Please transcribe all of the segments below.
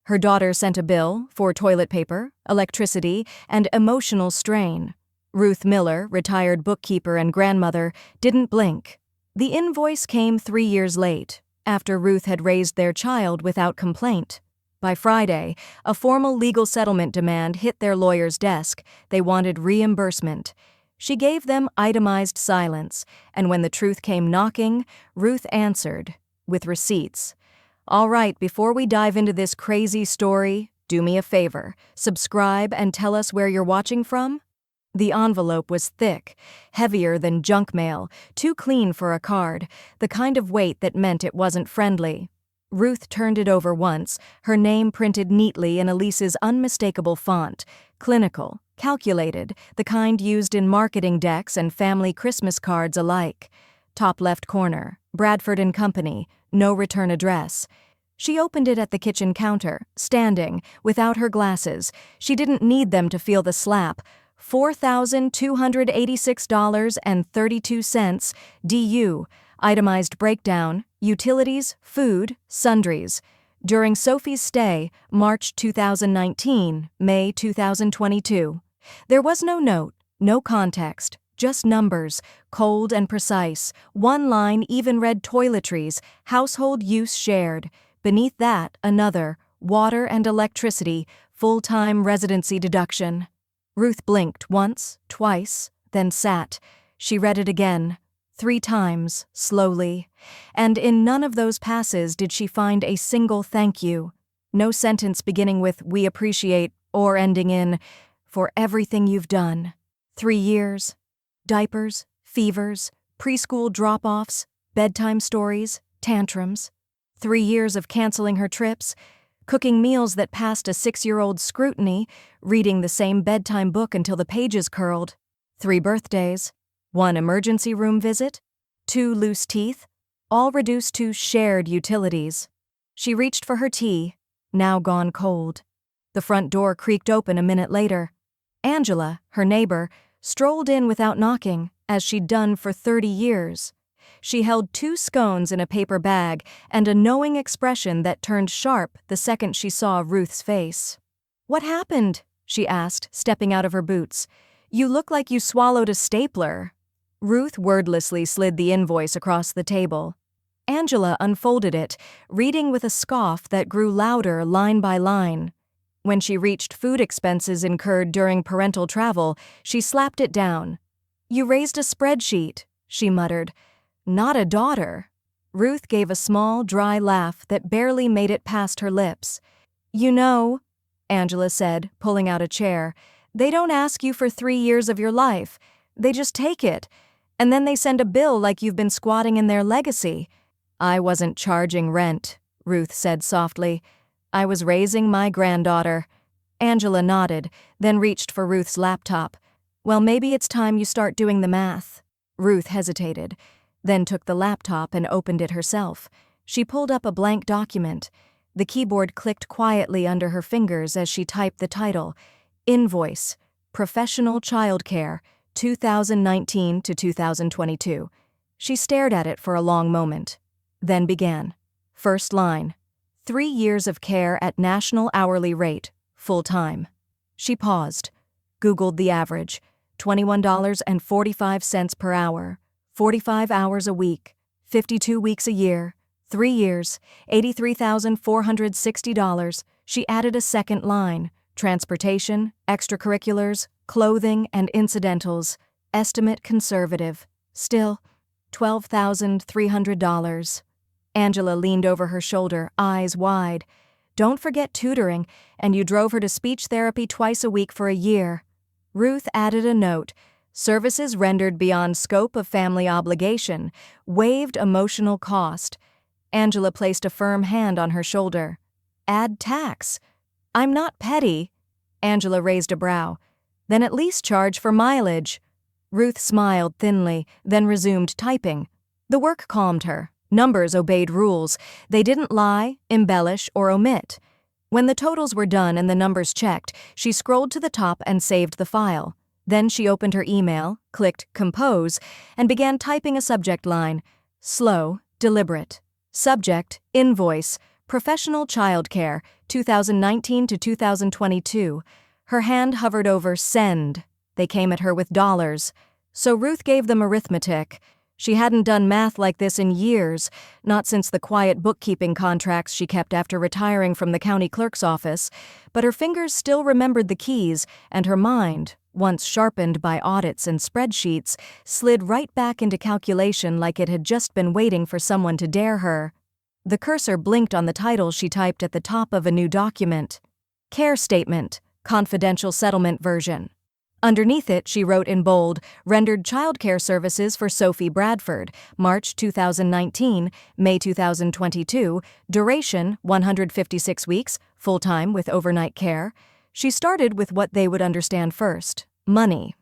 Her daughter sent a bill for toilet paper, electricity, and emotional strain. Ruth Miller, retired bookkeeper and grandmother, didn't blink. The invoice came 3 years late, after Ruth had raised their child without complaint. By Friday, a formal legal settlement demand hit their lawyer's desk. They wanted reimbursement. She gave them itemized silence, and when the truth came knocking, Ruth answered, with receipts. "All right, before we dive into this crazy story, do me a favor. Subscribe and tell us where you're watching from." The envelope was thick, heavier than junk mail, too clean for a card, the kind of weight that meant it wasn't friendly. Ruth turned it over once, her name printed neatly in Elise's unmistakable font, clinical, calculated, the kind used in marketing decks and family Christmas cards alike. Top left corner, Bradford and Company, no return address. She opened it at the kitchen counter, standing, without her glasses. She didn't need them to feel the slap. $4,286.32, DU, itemized breakdown, utilities, food, sundries. During Sophie's stay, March 2019, May 2022. There was no note, no context, just numbers, cold and precise. One line even read toiletries, household use shared. Beneath that, another, water and electricity, full-time residency deduction. Ruth blinked once, twice, then sat. She read it again, 3 times, slowly. And in none of those passes did she find a single thank you. No sentence beginning with "we appreciate" or ending in "for everything you've done." 3 years. Diapers, fevers, preschool drop-offs, bedtime stories, tantrums. 3 years of canceling her trips, cooking meals that passed a 6-year-old scrutiny, reading the same bedtime book until the pages curled. 3 birthdays, 1 emergency room visit, 2 loose teeth, all reduced to shared utilities. She reached for her tea, now gone cold. The front door creaked open a minute later. Angela, her neighbor, strolled in without knocking, as she'd done for 30 years. She held 2 scones in a paper bag and a knowing expression that turned sharp the second she saw Ruth's face. "What happened?" she asked, stepping out of her boots. "You look like you swallowed a stapler." Ruth wordlessly slid the invoice across the table. Angela unfolded it, reading with a scoff that grew louder line by line. When she reached food expenses incurred during parental travel, she slapped it down. "You raised a spreadsheet," she muttered. "Not a daughter." Ruth gave a small, dry laugh that barely made it past her lips. "You know," Angela said, pulling out a chair, "they don't ask you for 3 years of your life. They just take it. And then they send a bill like you've been squatting in their legacy." "I wasn't charging rent," Ruth said softly. "I was raising my granddaughter." Angela nodded, then reached for Ruth's laptop. "Well, maybe it's time you start doing the math." Ruth hesitated, then took the laptop and opened it herself. She pulled up a blank document. The keyboard clicked quietly under her fingers as she typed the title, Invoice, Professional Childcare, 2019 to 2022. She stared at it for a long moment, then began. First line, 3 years of care at national hourly rate, full-time. She paused, Googled the average, $21.45 per hour, 45 hours a week, 52 weeks a year, 3 years, $83,460. She added a second line, transportation, extracurriculars, clothing, and incidentals, estimate conservative. Still, $12,300. Angela leaned over her shoulder, eyes wide. "Don't forget tutoring, and you drove her to speech therapy twice a week for a year." Ruth added a note, services rendered beyond scope of family obligation, waived emotional cost. Angela placed a firm hand on her shoulder. "Add tax." "I'm not petty." Angela raised a brow. "Then at least charge for mileage." Ruth smiled thinly, then resumed typing. The work calmed her. Numbers obeyed rules. They didn't lie, embellish, or omit. When the totals were done and the numbers checked, she scrolled to the top and saved the file. Then she opened her email, clicked Compose, and began typing a subject line. Slow, deliberate. Subject, Invoice, Professional childcare, 2019 to 2022. Her hand hovered over send. They came at her with dollars. So Ruth gave them arithmetic. She hadn't done math like this in years, not since the quiet bookkeeping contracts she kept after retiring from the county clerk's office, but her fingers still remembered the keys, and her mind, once sharpened by audits and spreadsheets, slid right back into calculation like it had just been waiting for someone to dare her. The cursor blinked on the title she typed at the top of a new document. Care Statement, Confidential Settlement Version. Underneath it, she wrote in bold, rendered childcare services for Sophie Bradford, March 2019, May 2022, duration 156 weeks, full-time with overnight care. She started with what they would understand first, money.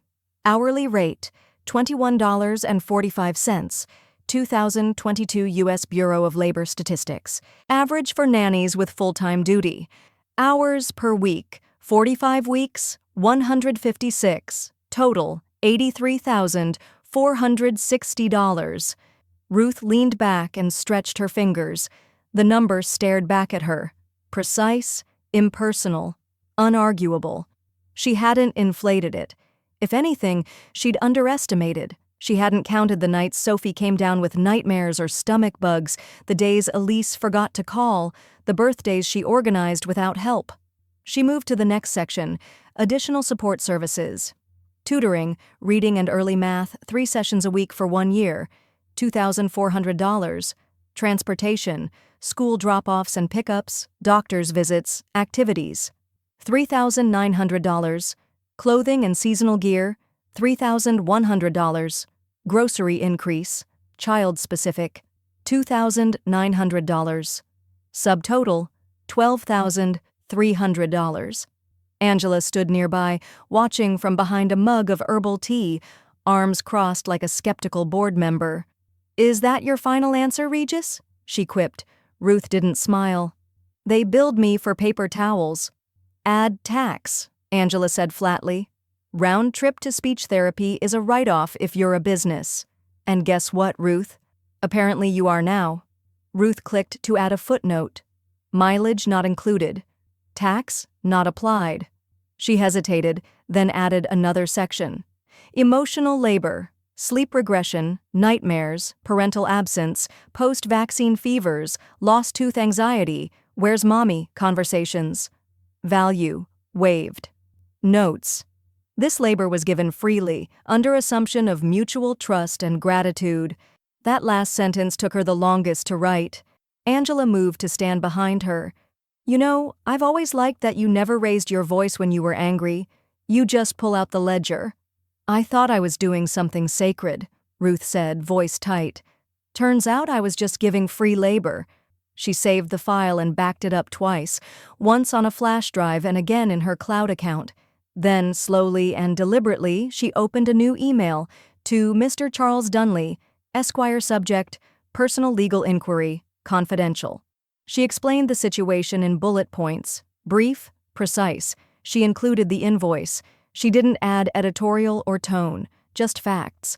Hourly rate, $21.45, 2022 U.S. Bureau of Labor Statistics. Average for nannies with full-time duty. Hours per week, 45 weeks, 156. Total, $83,460. Ruth leaned back and stretched her fingers. The number stared back at her. Precise, impersonal, unarguable. She hadn't inflated it. If anything, she'd underestimated. She hadn't counted the nights Sophie came down with nightmares or stomach bugs, the days Elise forgot to call, the birthdays she organized without help. She moved to the next section, additional support services. Tutoring, reading and early math, 3 sessions a week for 1 year, $2,400. Transportation, school drop-offs and pickups, doctor's visits, activities, $3,900. Clothing and seasonal gear, $3,100. Grocery increase, child-specific, $2,900. Subtotal, $12,300. Angela stood nearby, watching from behind a mug of herbal tea, arms crossed like a skeptical board member. "Is that your final answer, Regis?" she quipped. Ruth didn't smile. "They billed me for paper towels." "Add tax," Angela said flatly. "Round trip to speech therapy is a write-off if you're a business." "And guess what, Ruth? Apparently you are now." Ruth clicked to add a footnote. "Mileage not included. Tax not applied." She hesitated, then added another section. Emotional labor, sleep regression, nightmares, parental absence, post-vaccine fevers, lost tooth anxiety, where's mommy conversations. Value waived. Notes. This labor was given freely, under assumption of mutual trust and gratitude. That last sentence took her the longest to write. Angela moved to stand behind her. "You know, I've always liked that you never raised your voice when you were angry. You just pull out the ledger." "I thought I was doing something sacred," Ruth said, voice tight. "Turns out I was just giving free labor." She saved the file and backed it up twice, once on a flash drive and again in her cloud account. Then, slowly and deliberately, she opened a new email to Mr. Charles Dunley, Esquire, subject, personal legal inquiry, confidential. She explained the situation in bullet points, brief, precise. She included the invoice. She didn't add editorial or tone, just facts.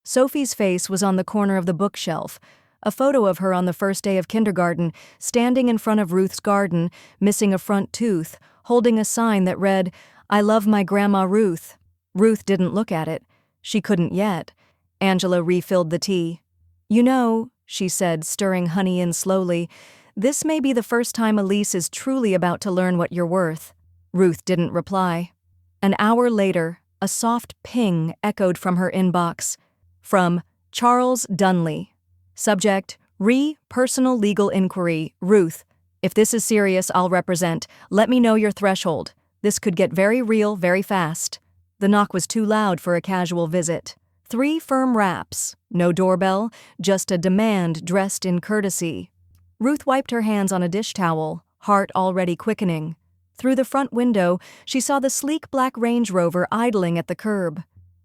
Sophie's face was on the corner of the bookshelf, a photo of her on the first day of kindergarten, standing in front of Ruth's garden, missing a front tooth, holding a sign that read, "I love my Grandma Ruth." Ruth didn't look at it. She couldn't yet. Angela refilled the tea. "You know," she said, stirring honey in slowly, "this may be the first time Elise is truly about to learn what you're worth." Ruth didn't reply. An hour later, a soft ping echoed from her inbox. From Charles Dunley. Subject, personal legal inquiry, Ruth. If this is serious, I'll represent. Let me know your threshold. This could get very real very fast. The knock was too loud for a casual visit. 3 firm raps. No doorbell, just a demand dressed in courtesy. Ruth wiped her hands on a dish towel, heart already quickening. Through the front window, she saw the sleek black Range Rover idling at the curb.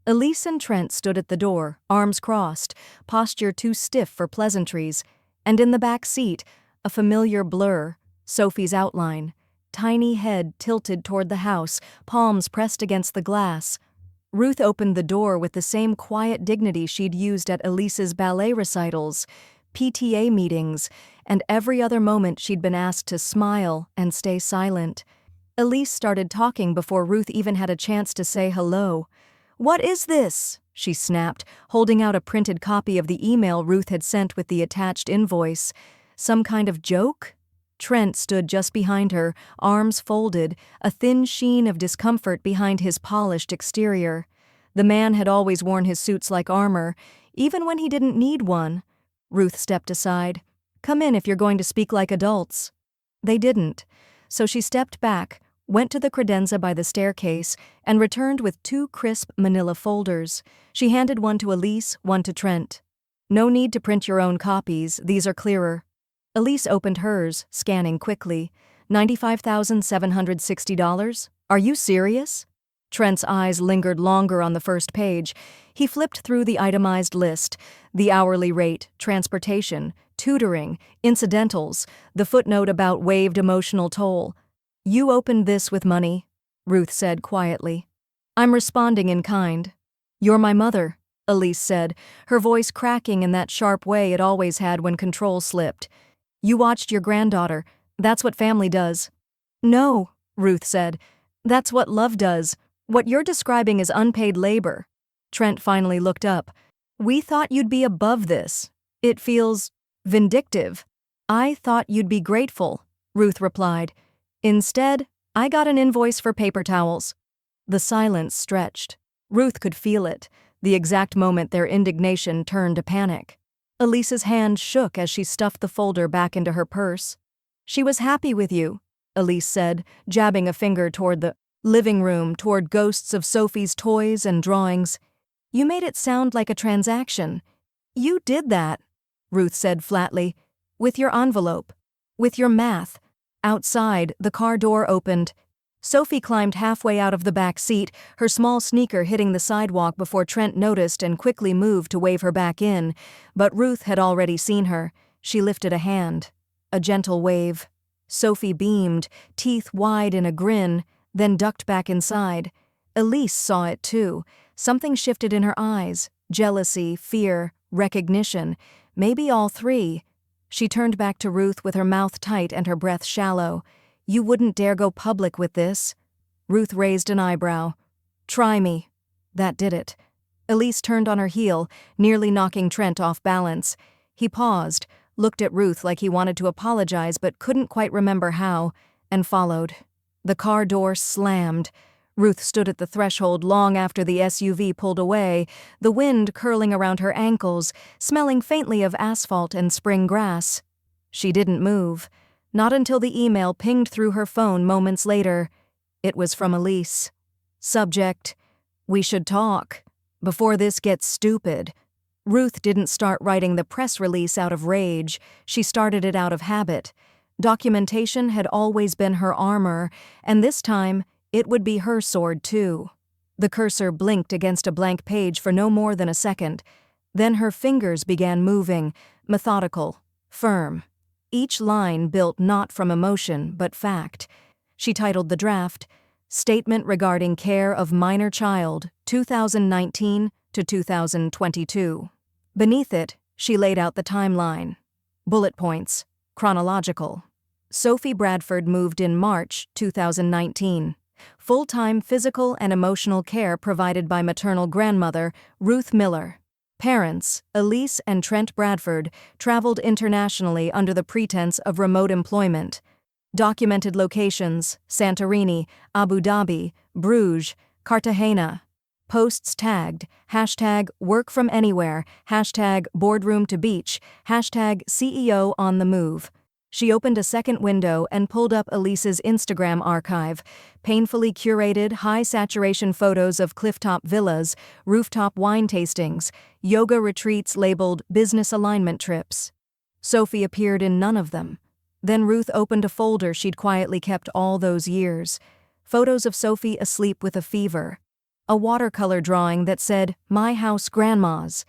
Elise and Trent stood at the door, arms crossed, posture too stiff for pleasantries, and in the back seat, a familiar blur, Sophie's outline, tiny head tilted toward the house, palms pressed against the glass. Ruth opened the door with the same quiet dignity she'd used at Elise's ballet recitals, PTA meetings, and every other moment she'd been asked to smile and stay silent. Elise started talking before Ruth even had a chance to say hello. "What is this?" she snapped, holding out a printed copy of the email Ruth had sent with the attached invoice. Some kind of joke? Trent stood just behind her, arms folded, a thin sheen of discomfort behind his polished exterior. The man had always worn his suits like armor, even when he didn't need one. Ruth stepped aside. "Come in if you're going to speak like adults." They didn't, so she stepped back, went to the credenza by the staircase, and returned with 2 crisp manila folders. She handed one to Elise, one to Trent. "No need to print your own copies, these are clearer." Elise opened hers, scanning quickly. $95,760? Are you serious? Trent's eyes lingered longer on the first page. He flipped through the itemized list: the hourly rate, transportation, tutoring, incidentals, the footnote about waived emotional toll. "You opened this with money," Ruth said quietly. "I'm responding in kind." "You're my mother," Elise said, her voice cracking in that sharp way it always had when control slipped. "You watched your granddaughter. That's what family does." "No," Ruth said. "That's what love does. What you're describing is unpaid labor." Trent finally looked up. "We thought you'd be above this. It feels vindictive." "I thought you'd be grateful," Ruth replied. "Instead, I got an invoice for paper towels." The silence stretched. Ruth could feel it, the exact moment their indignation turned to panic. Elise's hand shook as she stuffed the folder back into her purse. "She was happy with you," Elise said, jabbing a finger toward the living room, toward ghosts of Sophie's toys and drawings. "You made it sound like a transaction." "You did that," Ruth said flatly. "With your envelope. With your math." Outside, the car door opened. Sophie climbed halfway out of the back seat, her small sneaker hitting the sidewalk before Trent noticed and quickly moved to wave her back in. But Ruth had already seen her. She lifted a hand. A gentle wave. Sophie beamed, teeth wide in a grin, then ducked back inside. Elise saw it too. Something shifted in her eyes. Jealousy, fear, recognition. Maybe all 3. She turned back to Ruth with her mouth tight and her breath shallow. "You wouldn't dare go public with this?" Ruth raised an eyebrow. "Try me." That did it. Elise turned on her heel, nearly knocking Trent off balance. He paused, looked at Ruth like he wanted to apologize but couldn't quite remember how, and followed. The car door slammed. Ruth stood at the threshold long after the SUV pulled away, the wind curling around her ankles, smelling faintly of asphalt and spring grass. She didn't move. Not until the email pinged through her phone moments later. It was from Elise. Subject: "We should talk. Before this gets stupid." Ruth didn't start writing the press release out of rage. She started it out of habit. Documentation had always been her armor, and this time, it would be her sword too. The cursor blinked against a blank page for no more than a second. Then her fingers began moving, methodical, firm. Each line built not from emotion, but fact. She titled the draft, "Statement Regarding Care of Minor Child, 2019 to 2022. Beneath it, she laid out the timeline. Bullet points, chronological. Sophie Bradford moved in March 2019. Full-time physical and emotional care provided by maternal grandmother Ruth Miller. Parents, Elise and Trent Bradford, traveled internationally under the pretense of remote employment. Documented locations: Santorini, Abu Dhabi, Bruges, Cartagena. Posts tagged, #workfromanywhere, #boardroom-to-beach, #CEO on the move. She opened a second window and pulled up Elise's Instagram archive, painfully curated, high-saturation photos of clifftop villas, rooftop wine tastings, yoga retreats labeled business alignment trips. Sophie appeared in none of them. Then Ruth opened a folder she'd quietly kept all those years. Photos of Sophie asleep with a fever. A watercolor drawing that said, "My House Grandma's."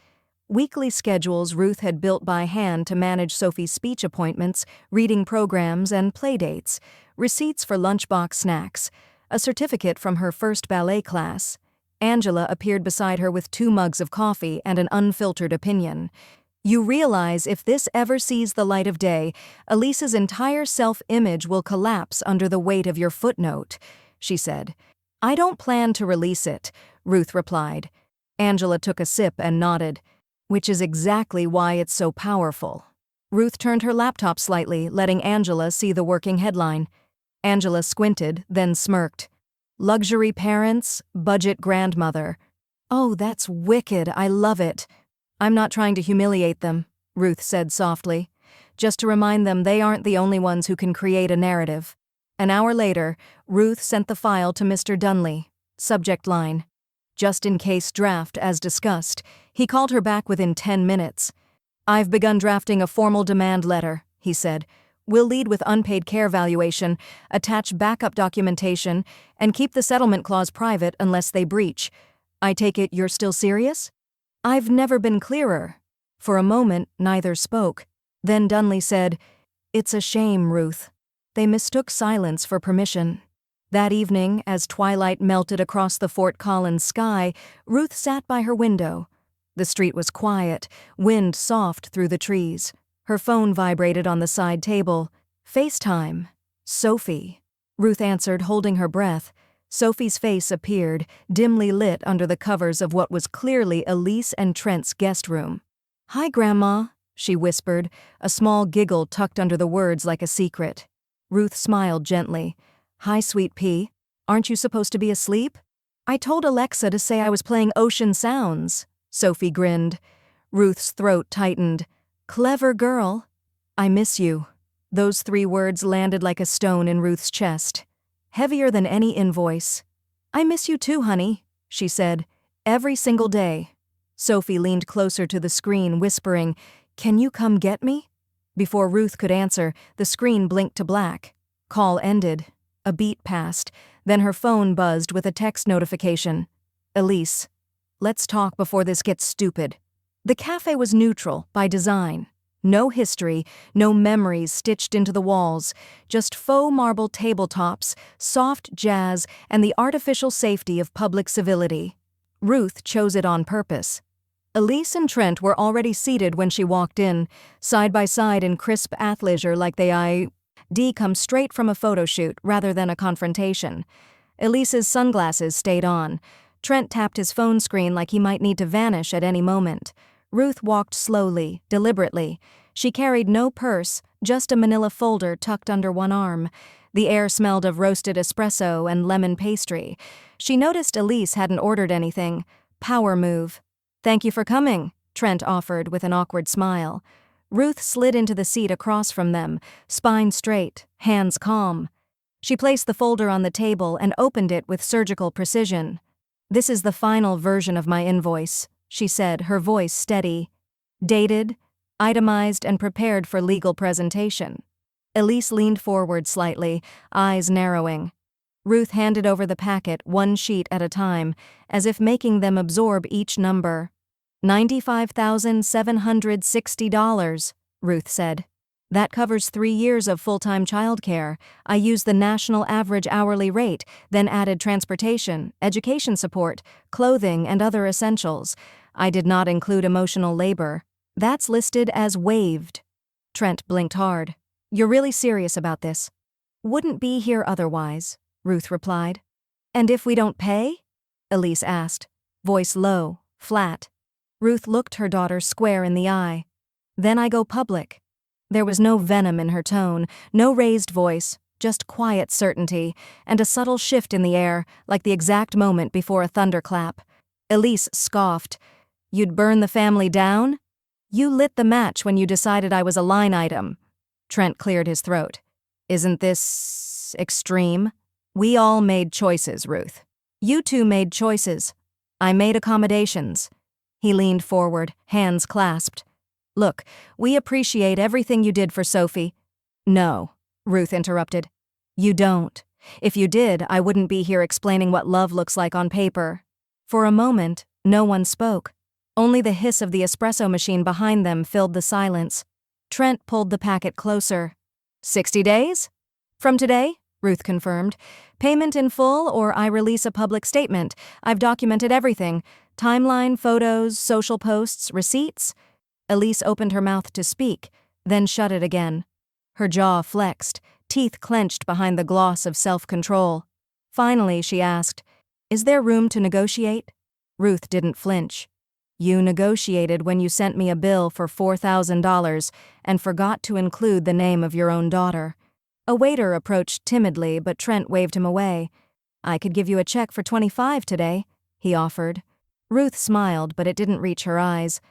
Weekly schedules Ruth had built by hand to manage Sophie's speech appointments, reading programs, and playdates, receipts for lunchbox snacks, a certificate from her first ballet class. Angela appeared beside her with 2 mugs of coffee and an unfiltered opinion. You realize if this ever sees the light of day, Elise's entire self-image will collapse under the weight of your footnote, she said. I don't plan to release it, Ruth replied. Angela took a sip and nodded. Which is exactly why it's so powerful. Ruth turned her laptop slightly, letting Angela see the working headline. Angela squinted, then smirked. Luxury parents, budget grandmother. Oh, that's wicked, I love it. I'm not trying to humiliate them, Ruth said softly. Just to remind them they aren't the only ones who can create a narrative. An hour later, Ruth sent the file to Mr. Dunley. Subject line. Just in case draft, as discussed. He called her back within 10 minutes. I've begun drafting a formal demand letter, he said. We'll lead with unpaid care valuation, attach backup documentation, and keep the settlement clause private unless they breach. I take it you're still serious? I've never been clearer. For a moment, neither spoke. Then Dunley said, It's a shame, Ruth. They mistook silence for permission. That evening, as twilight melted across the Fort Collins sky, Ruth sat by her window. The street was quiet, wind soft through the trees. Her phone vibrated on the side table. FaceTime. Sophie. Ruth answered, holding her breath. Sophie's face appeared, dimly lit under the covers of what was clearly Elise and Trent's guest room. Hi, Grandma, she whispered, a small giggle tucked under the words like a secret. Ruth smiled gently. Hi, sweet pea. Aren't you supposed to be asleep? I told Alexa to say I was playing ocean sounds. Sophie grinned. Ruth's throat tightened. Clever girl. I miss you. Those 3 words landed like a stone in Ruth's chest. Heavier than any invoice. I miss you too, honey, she said. Every single day. Sophie leaned closer to the screen, whispering, Can you come get me? Before Ruth could answer, the screen blinked to black. Call ended. A beat passed, then her phone buzzed with a text notification. Elise. Let's talk before this gets stupid. The cafe was neutral, by design. No history, no memories stitched into the walls, just faux marble tabletops, soft jazz, and the artificial safety of public civility. Ruth chose it on purpose. Elise and Trent were already seated when she walked in, side by side in crisp athleisure like they come straight from a photo shoot rather than a confrontation. Elise's sunglasses stayed on. Trent tapped his phone screen like he might need to vanish at any moment. Ruth walked slowly, deliberately. She carried no purse, just a manila folder tucked under one arm. The air smelled of roasted espresso and lemon pastry. She noticed Elise hadn't ordered anything. Power move. Thank you for coming, Trent offered with an awkward smile. Ruth slid into the seat across from them, spine straight, hands calm. She placed the folder on the table and opened it with surgical precision. This is the final version of my invoice, she said, her voice steady. Dated, itemized, and prepared for legal presentation. Elise leaned forward slightly, eyes narrowing. Ruth handed over the packet, one sheet at a time, as if making them absorb each number. $95,760, Ruth said. That covers 3 years of full-time childcare. I used the national average hourly rate, then added transportation, education support, clothing, and other essentials. I did not include emotional labor. That's listed as waived. Trent blinked hard. You're really serious about this? Wouldn't be here otherwise, Ruth replied. And if we don't pay? Elise asked, voice low, flat. Ruth looked her daughter square in the eye. Then I go public. There was no venom in her tone, no raised voice, just quiet certainty, and a subtle shift in the air, like the exact moment before a thunderclap. Elise scoffed. You'd burn the family down? You lit the match when you decided I was a line item. Trent cleared his throat. Isn't this extreme? We all made choices, Ruth. You two made choices. I made accommodations. He leaned forward, hands clasped. Look, we appreciate everything you did for Sophie. No, Ruth interrupted. You don't. If you did, I wouldn't be here explaining what love looks like on paper. For a moment, no one spoke. Only the hiss of the espresso machine behind them filled the silence. Trent pulled the packet closer. 60 days? From today, Ruth confirmed. Payment in full or I release a public statement. I've documented everything. Timeline, photos, social posts, receipts. Elise opened her mouth to speak, then shut it again. Her jaw flexed, teeth clenched behind the gloss of self-control. Finally, she asked, "Is there room to negotiate?" Ruth didn't flinch. "You negotiated when you sent me a bill for $4,000 and forgot to include the name of your own daughter." A waiter approached timidly, but Trent waved him away. "I could give you a check for $25 today," he offered. Ruth smiled, but it didn't reach her eyes.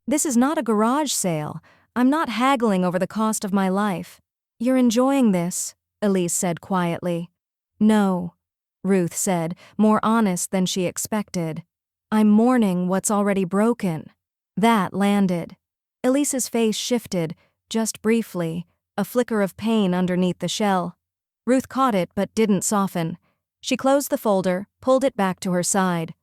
"This is not a garage sale. I'm not haggling over the cost of my life." "You're enjoying this," Elise said quietly. "No," Ruth said, more honest than she expected. "I'm mourning what's already broken." That landed. Elise's face shifted, just briefly, a flicker of pain underneath the shell. Ruth caught it but didn't soften. She closed the folder, pulled it back to her side.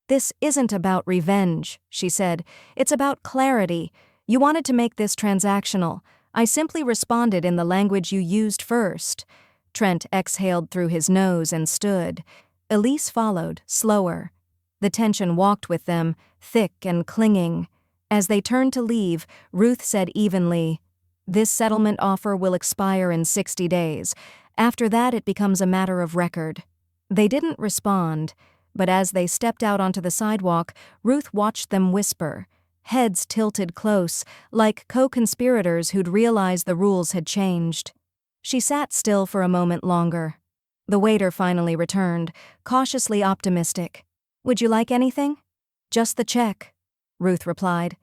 "This isn't about revenge," she said. "It's about clarity. You wanted to make this transactional. I simply responded in the language you used first." Trent exhaled through his nose and stood. Elise followed, slower. The tension walked with them, thick and clinging. As they turned to leave, Ruth said evenly, "This settlement offer will expire in 60 days. After that, it becomes a matter of record." They didn't respond, but as they stepped out onto the sidewalk, Ruth watched them whisper, heads tilted close, like co-conspirators who'd realized the rules had changed. She sat still for a moment longer. The waiter finally returned, cautiously optimistic. "Would you like anything?" "Just the check," Ruth replied.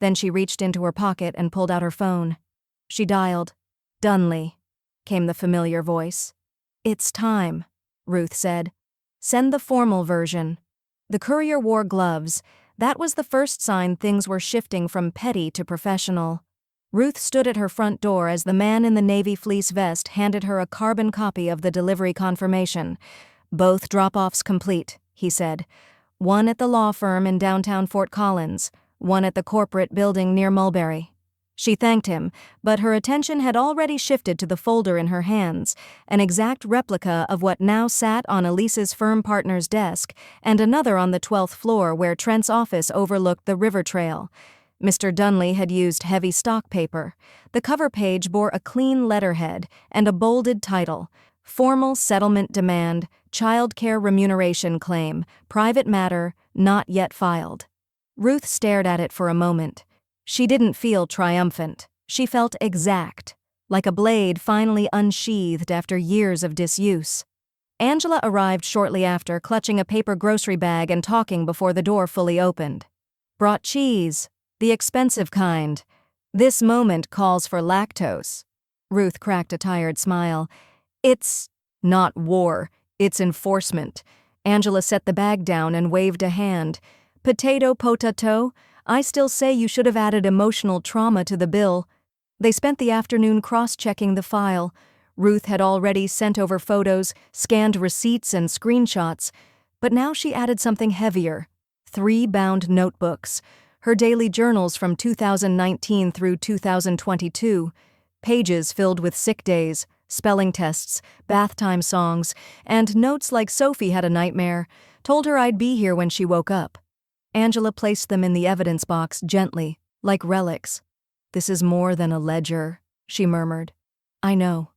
Then she reached into her pocket and pulled out her phone. She dialed. "Dunley," came the familiar voice. "It's time," Ruth said. "Send the formal version." The courier wore gloves. That was the first sign things were shifting from petty to professional. Ruth stood at her front door as the man in the navy fleece vest handed her a carbon copy of the delivery confirmation. "Both drop-offs complete," he said. "One at the law firm in downtown Fort Collins, one at the corporate building near Mulberry." She thanked him, but her attention had already shifted to the folder in her hands, an exact replica of what now sat on Elise's firm partner's desk, and another on the 12th floor where Trent's office overlooked the river trail. Mr. Dunley had used heavy stock paper. The cover page bore a clean letterhead and a bolded title, "Formal Settlement Demand, Child Care Remuneration Claim, Private Matter, Not Yet Filed." Ruth stared at it for a moment. She didn't feel triumphant. She felt exact, like a blade finally unsheathed after years of disuse. Angela arrived shortly after, clutching a paper grocery bag and talking before the door fully opened. "Brought cheese, the expensive kind. This moment calls for lactose." Ruth cracked a tired smile. "It's not war, it's enforcement." Angela set the bag down and waved a hand. Potato. I still say you should have added emotional trauma to the bill." They spent the afternoon cross-checking the file. Ruth had already sent over photos, scanned receipts and screenshots, but now she added something heavier. 3 bound notebooks, her daily journals from 2019 through 2022, pages filled with sick days, spelling tests, bath time songs, and notes like Sophie had a nightmare, told her I'd be here when she woke up. Angela placed them in the evidence box gently, like relics. "This is more than a ledger," she murmured. "I know."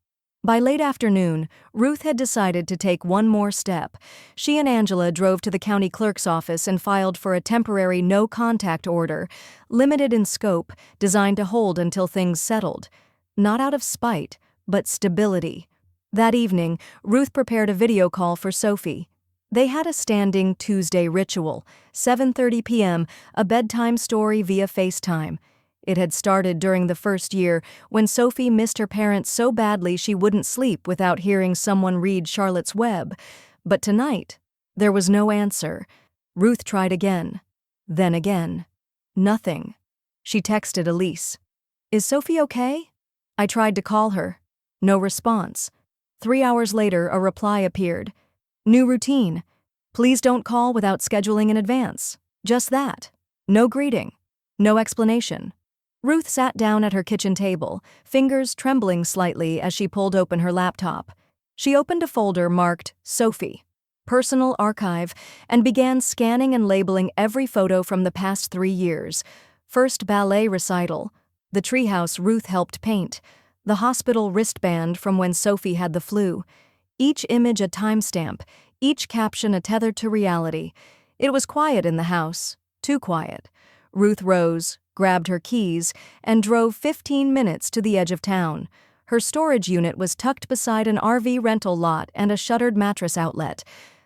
By late afternoon, Ruth had decided to take one more step. She and Angela drove to the county clerk's office and filed for a temporary no-contact order, limited in scope, designed to hold until things settled. Not out of spite, but stability. That evening, Ruth prepared a video call for Sophie. They had a standing Tuesday ritual, 7:30 p.m., a bedtime story via FaceTime. It had started during the first year, when Sophie missed her parents so badly she wouldn't sleep without hearing someone read Charlotte's Web. But tonight, there was no answer. Ruth tried again. Then again. Nothing. She texted Elise. "Is Sophie okay?" I tried to call her. No response. 3 hours later, a reply appeared. "New routine. Please don't call without scheduling in advance." Just that. No greeting. No explanation. Ruth sat down at her kitchen table, fingers trembling slightly as she pulled open her laptop. She opened a folder marked Sophie, Personal Archive, and began scanning and labeling every photo from the past 3 years. First ballet recital. The treehouse Ruth helped paint. The hospital wristband from when Sophie had the flu. Each image a timestamp, each caption a tether to reality. It was quiet in the house, too quiet. Ruth rose, grabbed her keys, and drove 15 minutes to the edge of town. Her storage unit was tucked beside an RV rental lot and a shuttered mattress outlet.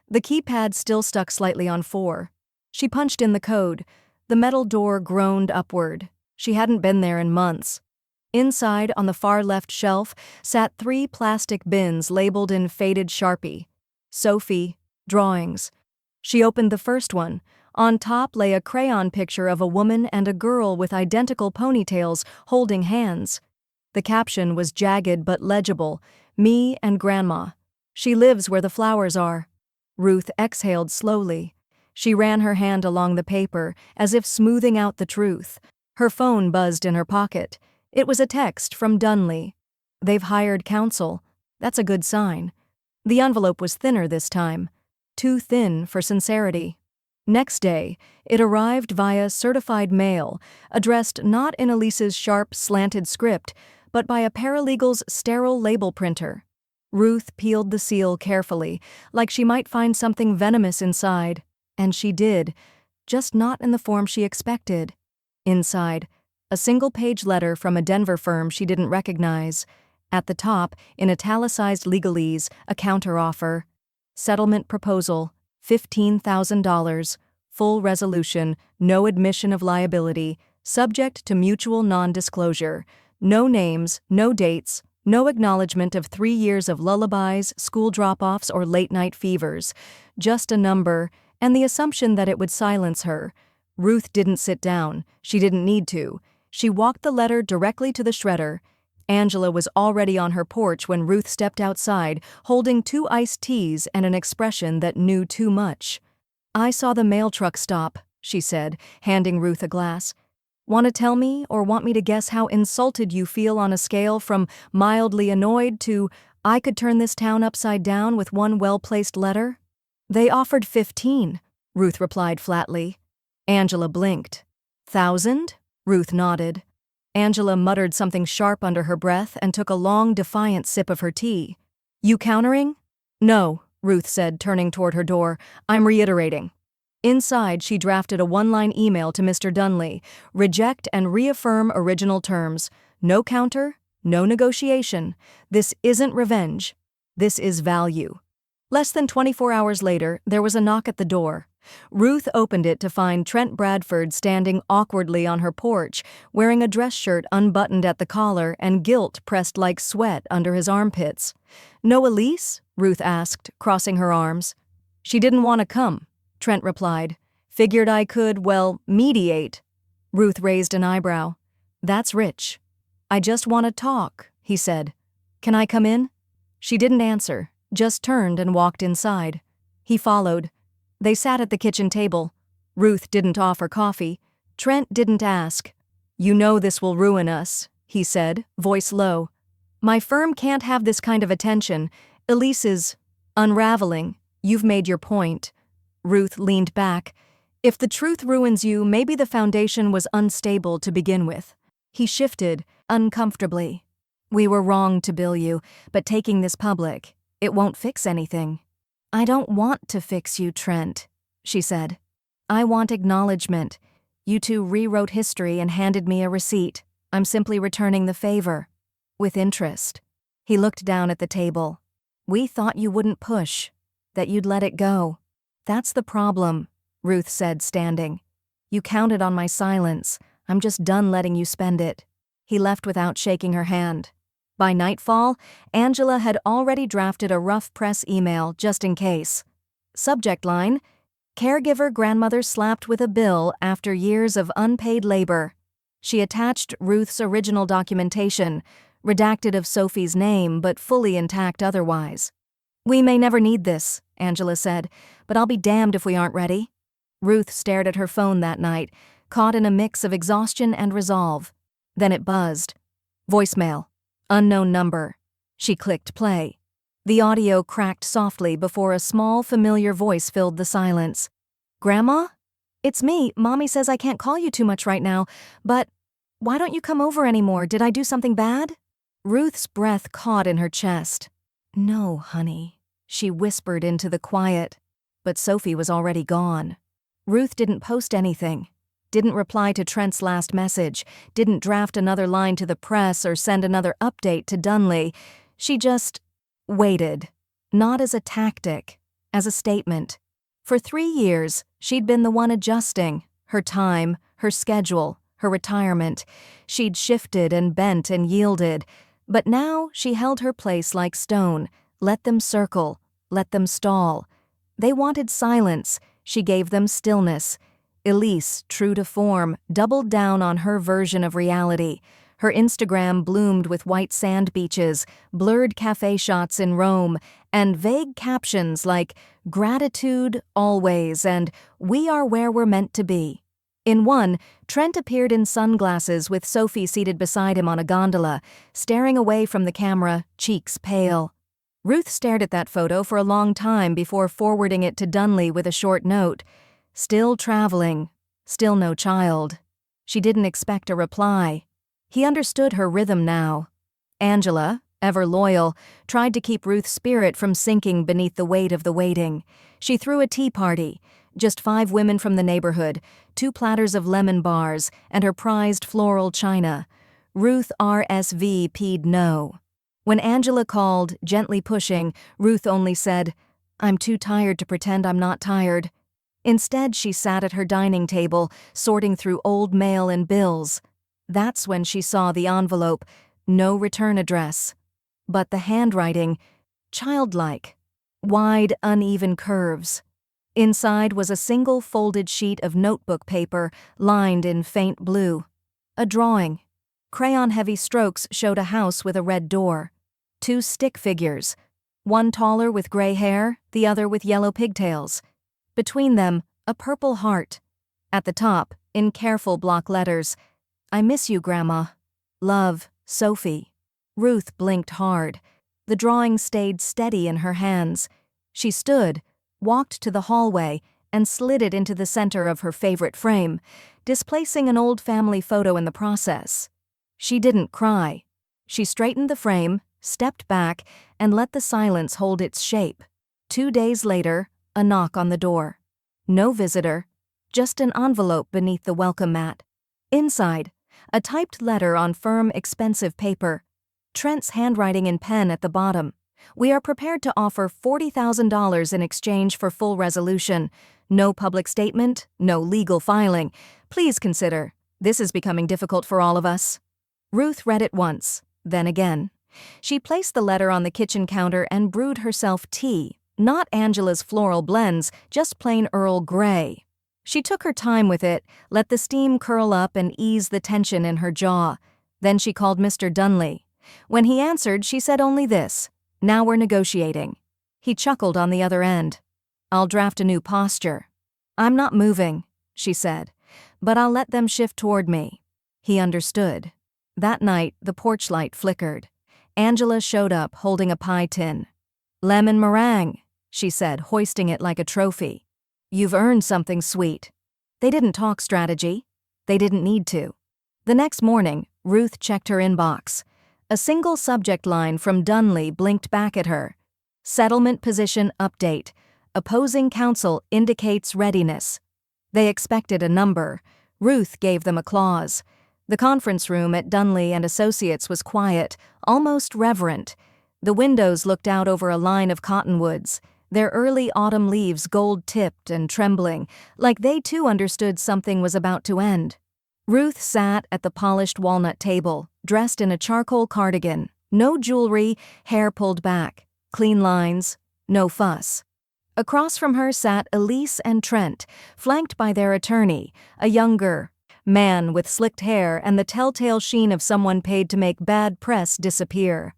The keypad still stuck slightly on 4. She punched in the code. The metal door groaned upward. She hadn't been there in months. Inside, on the far left shelf, sat 3 plastic bins labeled in faded Sharpie. Sophie, drawings. She opened the first one. On top lay a crayon picture of a woman and a girl with identical ponytails holding hands. The caption was jagged but legible, "Me and Grandma. She lives where the flowers are." Ruth exhaled slowly. She ran her hand along the paper, as if smoothing out the truth. Her phone buzzed in her pocket. It was a text from Dunley. "They've hired counsel. That's a good sign." The envelope was thinner this time. Too thin for sincerity. Next day, it arrived via certified mail, addressed not in Elise's sharp, slanted script, but by a paralegal's sterile label printer. Ruth peeled the seal carefully, like she might find something venomous inside. And she did, just not in the form she expected. Inside, a single-page letter from a Denver firm she didn't recognize. At the top, in italicized legalese, a counteroffer. Settlement proposal, $15,000, full resolution, no admission of liability, subject to mutual non-disclosure. No names, no dates, no acknowledgement of 3 years of lullabies, school drop-offs, or late-night fevers. Just a number, and the assumption that it would silence her. Ruth didn't sit down. She didn't need to. She walked the letter directly to the shredder. Angela was already on her porch when Ruth stepped outside, holding 2 iced teas and an expression that knew too much. "I saw the mail truck stop," she said, handing Ruth a glass. "Want to tell me or want me to guess how insulted you feel on a scale from mildly annoyed to I could turn this town upside down with one well-placed letter?" "They offered 15, Ruth replied flatly. Angela blinked. "1,000? Ruth nodded. Angela muttered something sharp under her breath and took a long, defiant sip of her tea. "You countering?" "No," Ruth said, turning toward her door. "I'm reiterating." Inside, she drafted a 1-line email to Mr. Dunley. "Reject and reaffirm original terms. No counter, no negotiation. This isn't revenge. This is value." Less than 24 hours later, there was a knock at the door. Ruth opened it to find Trent Bradford standing awkwardly on her porch, wearing a dress shirt unbuttoned at the collar and gilt pressed like sweat under his armpits. "No Elise?" Ruth asked, crossing her arms. "She didn't want to come," Trent replied. "Figured I could, well, mediate." Ruth raised an eyebrow. "That's rich." "I just want to talk," he said. "Can I come in?" She didn't answer, just turned and walked inside. He followed. They sat at the kitchen table. Ruth didn't offer coffee. Trent didn't ask. "You know this will ruin us," he said, voice low. "My firm can't have this kind of attention. Elise is unraveling. You've made your point." Ruth leaned back. "If the truth ruins you, maybe the foundation was unstable to begin with." He shifted, uncomfortably. "We were wrong to bill you, but taking this public, it won't fix anything." "I don't want to fix you, Trent," she said. "I want acknowledgment. You two rewrote history and handed me a receipt. I'm simply returning the favor. With interest." He looked down at the table. "We thought you wouldn't push, that you'd let it go." "That's the problem," Ruth said, standing. "You counted on my silence. I'm just done letting you spend it." He left without shaking her hand. By nightfall, Angela had already drafted a rough press email just in case. Subject line: "Caregiver grandmother slapped with a bill after years of unpaid labor." She attached Ruth's original documentation, redacted of Sophie's name but fully intact otherwise. "We may never need this," Angela said, "but I'll be damned if we aren't ready." Ruth stared at her phone that night, caught in a mix of exhaustion and resolve. Then it buzzed. Voicemail. Unknown number. She clicked play. The audio cracked softly before a small, familiar voice filled the silence. "Grandma?" "It's me. Mommy says I can't call you too much right now, but why don't you come over anymore? Did I do something bad?" Ruth's breath caught in her chest. "No, honey," she whispered into the quiet. But Sophie was already gone. Ruth didn't post anything, didn't reply to Trent's last message, didn't draft another line to the press or send another update to Dunley. She just waited, not as a tactic, as a statement. For 3 years, she'd been the one adjusting her time, her schedule, her retirement. She'd shifted and bent and yielded, but now she held her place like stone, let them circle, let them stall. They wanted silence, she gave them stillness. Elise, true to form, doubled down on her version of reality. Her Instagram bloomed with white sand beaches, blurred cafe shots in Rome, and vague captions like "Gratitude, always," and "We are where we're meant to be." In one, Trent appeared in sunglasses with Sophie seated beside him on a gondola, staring away from the camera, cheeks pale. Ruth stared at that photo for a long time before forwarding it to Dunley with a short note. Still traveling, still no child. She didn't expect a reply. He understood her rhythm now. Angela, ever loyal, tried to keep Ruth's spirit from sinking beneath the weight of the waiting. She threw a tea party, just 5 women from the neighborhood, 2 platters of lemon bars, and her prized floral china. Ruth RSVP'd no. When Angela called, gently pushing, Ruth only said, "I'm too tired to pretend I'm not tired." Instead, she sat at her dining table, sorting through old mail and bills. That's when she saw the envelope, no return address. But the handwriting, childlike, wide, uneven curves. Inside was a single folded sheet of notebook paper lined in faint blue. A drawing. Crayon-heavy strokes showed a house with a red door. 2 stick figures, one taller with gray hair, the other with yellow pigtails. Between them, a purple heart. At the top, in careful block letters, "I miss you, Grandma. Love, Sophie." Ruth blinked hard. The drawing stayed steady in her hands. She stood, walked to the hallway, and slid it into the center of her favorite frame, displacing an old family photo in the process. She didn't cry. She straightened the frame, stepped back, and let the silence hold its shape. 2 days later, a knock on the door. No visitor, just an envelope beneath the welcome mat. Inside, a typed letter on firm, expensive paper. Trent's handwriting in pen at the bottom. "We are prepared to offer $40,000 in exchange for full resolution. No public statement, no legal filing. Please consider. This is becoming difficult for all of us." Ruth read it once, then again. She placed the letter on the kitchen counter and brewed herself tea, not Angela's floral blends, just plain Earl Grey. She took her time with it, let the steam curl up and ease the tension in her jaw. Then she called Mr. Dunley. When he answered, she said only this, "Now we're negotiating." He chuckled on the other end. "I'll draft a new posture." "I'm not moving," she said, "but I'll let them shift toward me." He understood. That night, the porch light flickered. Angela showed up holding a pie tin. "Lemon meringue," she said, hoisting it like a trophy. "You've earned something sweet." They didn't talk strategy. They didn't need to. The next morning, Ruth checked her inbox. A single subject line from Dunley blinked back at her. "Settlement position update. Opposing counsel indicates readiness." They expected a number. Ruth gave them a clause. The conference room at Dunley and Associates was quiet, almost reverent. The windows looked out over a line of cottonwoods, their early autumn leaves gold-tipped and trembling, like they too understood something was about to end. Ruth sat at the polished walnut table, dressed in a charcoal cardigan, no jewelry, hair pulled back, clean lines, no fuss. Across from her sat Elise and Trent, flanked by their attorney, a younger man with slicked hair and the telltale sheen of someone paid to make bad press disappear.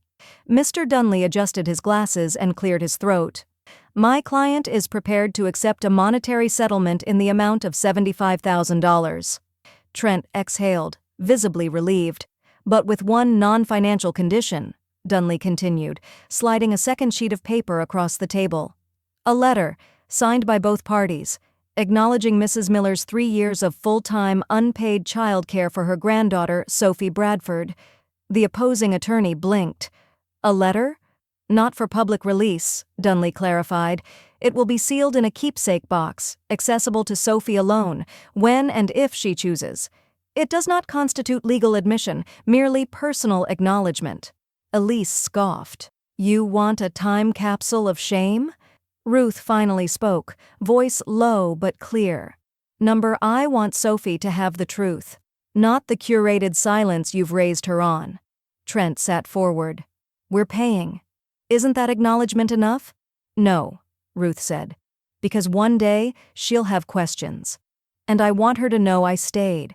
Mr. Dunley adjusted his glasses and cleared his throat. "My client is prepared to accept a monetary settlement in the amount of $75,000. Trent exhaled, visibly relieved. "But with one non-financial condition," Dunley continued, sliding a second sheet of paper across the table. "A letter, signed by both parties, acknowledging Mrs. Miller's 3 years of full-time, unpaid childcare for her granddaughter, Sophie Bradford. The opposing attorney blinked. A letter? Not for public release, Dunley clarified. It will be sealed in a keepsake box, accessible to Sophie alone, when and if she chooses. It does not constitute legal admission, merely personal acknowledgment. Elise scoffed. You want a time capsule of shame? Ruth finally spoke, voice low but clear. I want Sophie to have the truth, not the curated silence you've raised her on. Trent sat forward. We're paying. Isn't that acknowledgement enough? No, Ruth said, because one day she'll have questions. And I want her to know I stayed.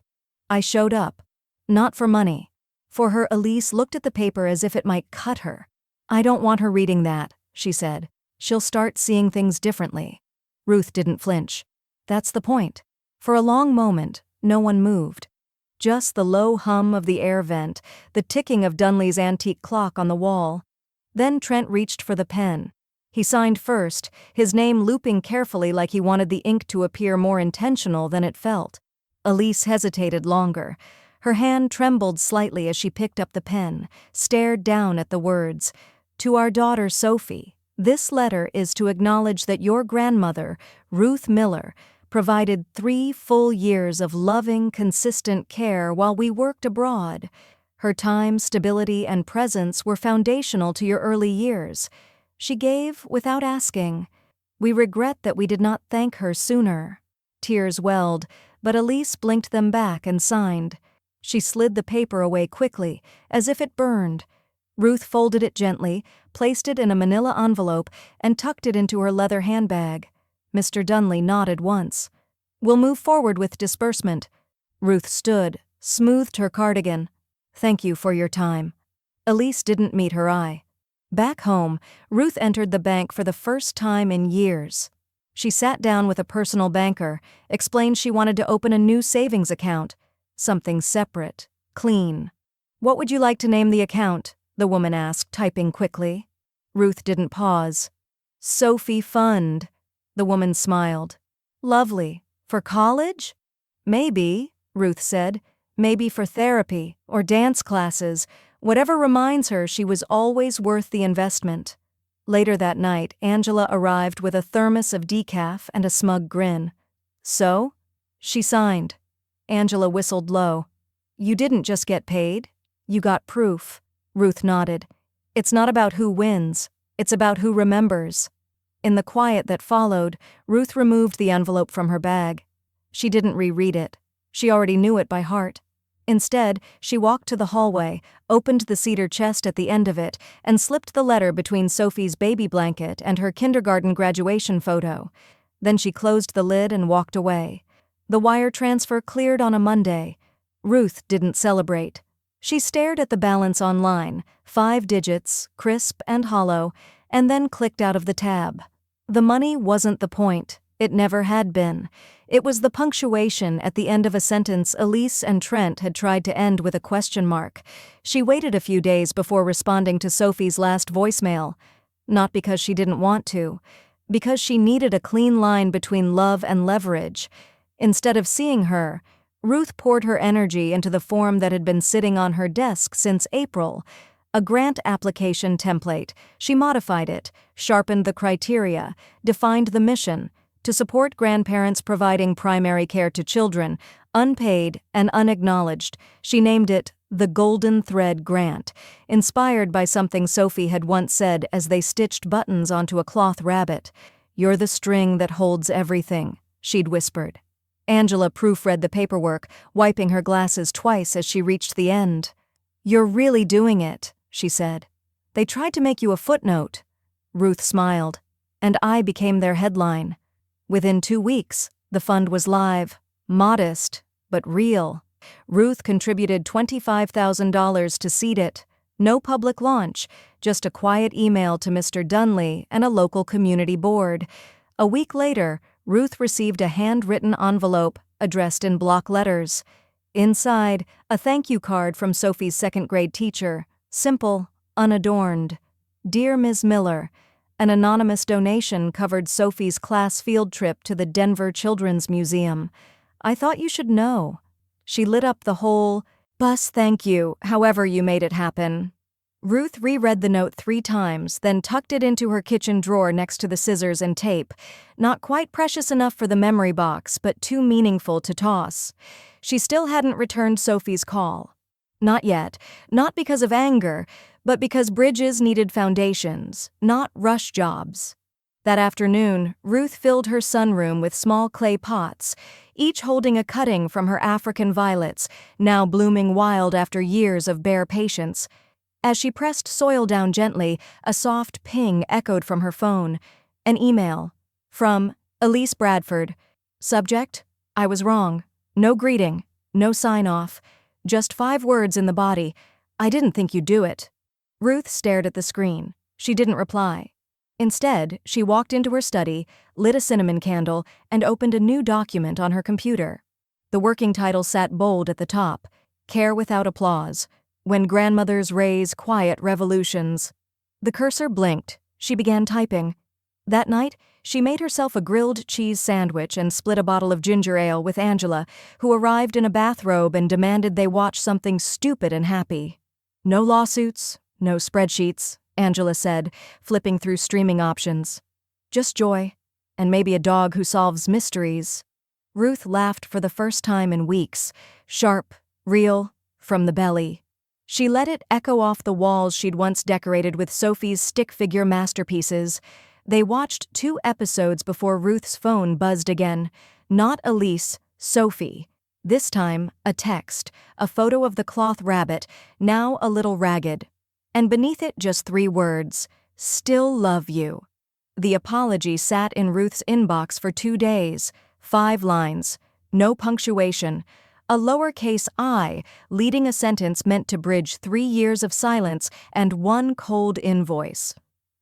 I showed up. Not for money. For her. Elise looked at the paper as if it might cut her. I don't want her reading that, she said. She'll start seeing things differently. Ruth didn't flinch. That's the point. For a long moment, no one moved. Just the low hum of the air vent, the ticking of Dunley's antique clock on the wall. Then Trent reached for the pen. He signed first, his name looping carefully like he wanted the ink to appear more intentional than it felt. Elise hesitated longer. Her hand trembled slightly as she picked up the pen, stared down at the words. To our daughter Sophie, this letter is to acknowledge that your grandmother, Ruth Miller, provided 3 full years of loving, consistent care while we worked abroad. Her time, stability, and presence were foundational to your early years. She gave without asking. We regret that we did not thank her sooner. Tears welled, but Elise blinked them back and signed. She slid the paper away quickly, as if it burned. Ruth folded it gently, placed it in a manila envelope, and tucked it into her leather handbag. Mr. Dunley nodded once. We'll move forward with disbursement. Ruth stood, smoothed her cardigan. Thank you for your time. Elise didn't meet her eye. Back home, Ruth entered the bank for the first time in years. She sat down with a personal banker, explained she wanted to open a new savings account, something separate, clean. What would you like to name the account? The woman asked, typing quickly. Ruth didn't pause. Sophie Fund. The woman smiled. Lovely. For college? Maybe, Ruth said. Maybe for therapy or dance classes. Whatever reminds her she was always worth the investment. Later that night, Angela arrived with a thermos of decaf and a smug grin. So? She signed. Angela whistled low. You didn't just get paid. You got proof. Ruth nodded. It's not about who wins. It's about who remembers. In the quiet that followed, Ruth removed the envelope from her bag. She didn't reread it. She already knew it by heart. Instead, she walked to the hallway, opened the cedar chest at the end of it, and slipped the letter between Sophie's baby blanket and her kindergarten graduation photo. Then she closed the lid and walked away. The wire transfer cleared on a Monday. Ruth didn't celebrate. She stared at the balance online, 5 digits, crisp and hollow, and then clicked out of the tab. The money wasn't the point. It never had been. It was the punctuation at the end of a sentence Elise and Trent had tried to end with a question mark. She waited a few days before responding to Sophie's last voicemail. Not because she didn't want to. Because she needed a clean line between love and leverage. Instead of seeing her, Ruth poured her energy into the form that had been sitting on her desk since April. A grant application template. She modified it, sharpened the criteria, defined the mission, to support grandparents providing primary care to children, unpaid and unacknowledged. She named it the Golden Thread Grant, inspired by something Sophie had once said as they stitched buttons onto a cloth rabbit. You're the string that holds everything, she'd whispered. Angela proofread the paperwork, wiping her glasses twice as she reached the end. You're really doing it, she said. They tried to make you a footnote. Ruth smiled. And I became their headline. Within 2 weeks, the fund was live. Modest, but real. Ruth contributed $25,000 to seed it. No public launch, just a quiet email to Mr. Dunley and a local community board. A week later, Ruth received a handwritten envelope addressed in block letters. Inside, a thank you card from Sophie's second-grade teacher. Simple, unadorned. Dear Ms. Miller, An anonymous donation covered Sophie's class field trip to the Denver Children's Museum. I thought you should know. She lit up the whole bus. Thank you, however you made it happen. Ruth reread the note 3 times, then tucked it into her kitchen drawer next to the scissors and tape. Not quite precious enough for the memory box, but too meaningful to toss. She still hadn't returned Sophie's call. Not yet. Not because of anger, but because bridges needed foundations, not rush jobs. That afternoon, Ruth filled her sunroom with small clay pots, each holding a cutting from her African violets, now blooming wild after years of bare patience. As she pressed soil down gently, a soft ping echoed from her phone. An email. From Elise Bradford. Subject: I was wrong. No greeting. No sign-off. Just 5 words in the body. I didn't think you'd do it. Ruth stared at the screen. She didn't reply. Instead, she walked into her study, lit a cinnamon candle, and opened a new document on her computer. The working title sat bold at the top: Care Without Applause. When Grandmothers Raise Quiet Revolutions. The cursor blinked. She began typing. That night, she made herself a grilled cheese sandwich and split a bottle of ginger ale with Angela, who arrived in a bathrobe and demanded they watch something stupid and happy. No lawsuits, no spreadsheets, Angela said, flipping through streaming options. Just joy, and maybe a dog who solves mysteries. Ruth laughed for the first time in weeks, sharp, real, from the belly. She let it echo off the walls she'd once decorated with Sophie's stick figure masterpieces. They watched 2 episodes before Ruth's phone buzzed again. Not Elise, Sophie. This time, a text, a photo of the cloth rabbit, now a little ragged. And beneath it, just 3 words: Still love you. The apology sat in Ruth's inbox for 2 days. 5 lines. No punctuation. A lowercase I, leading a sentence meant to bridge 3 years of silence and 1 cold invoice.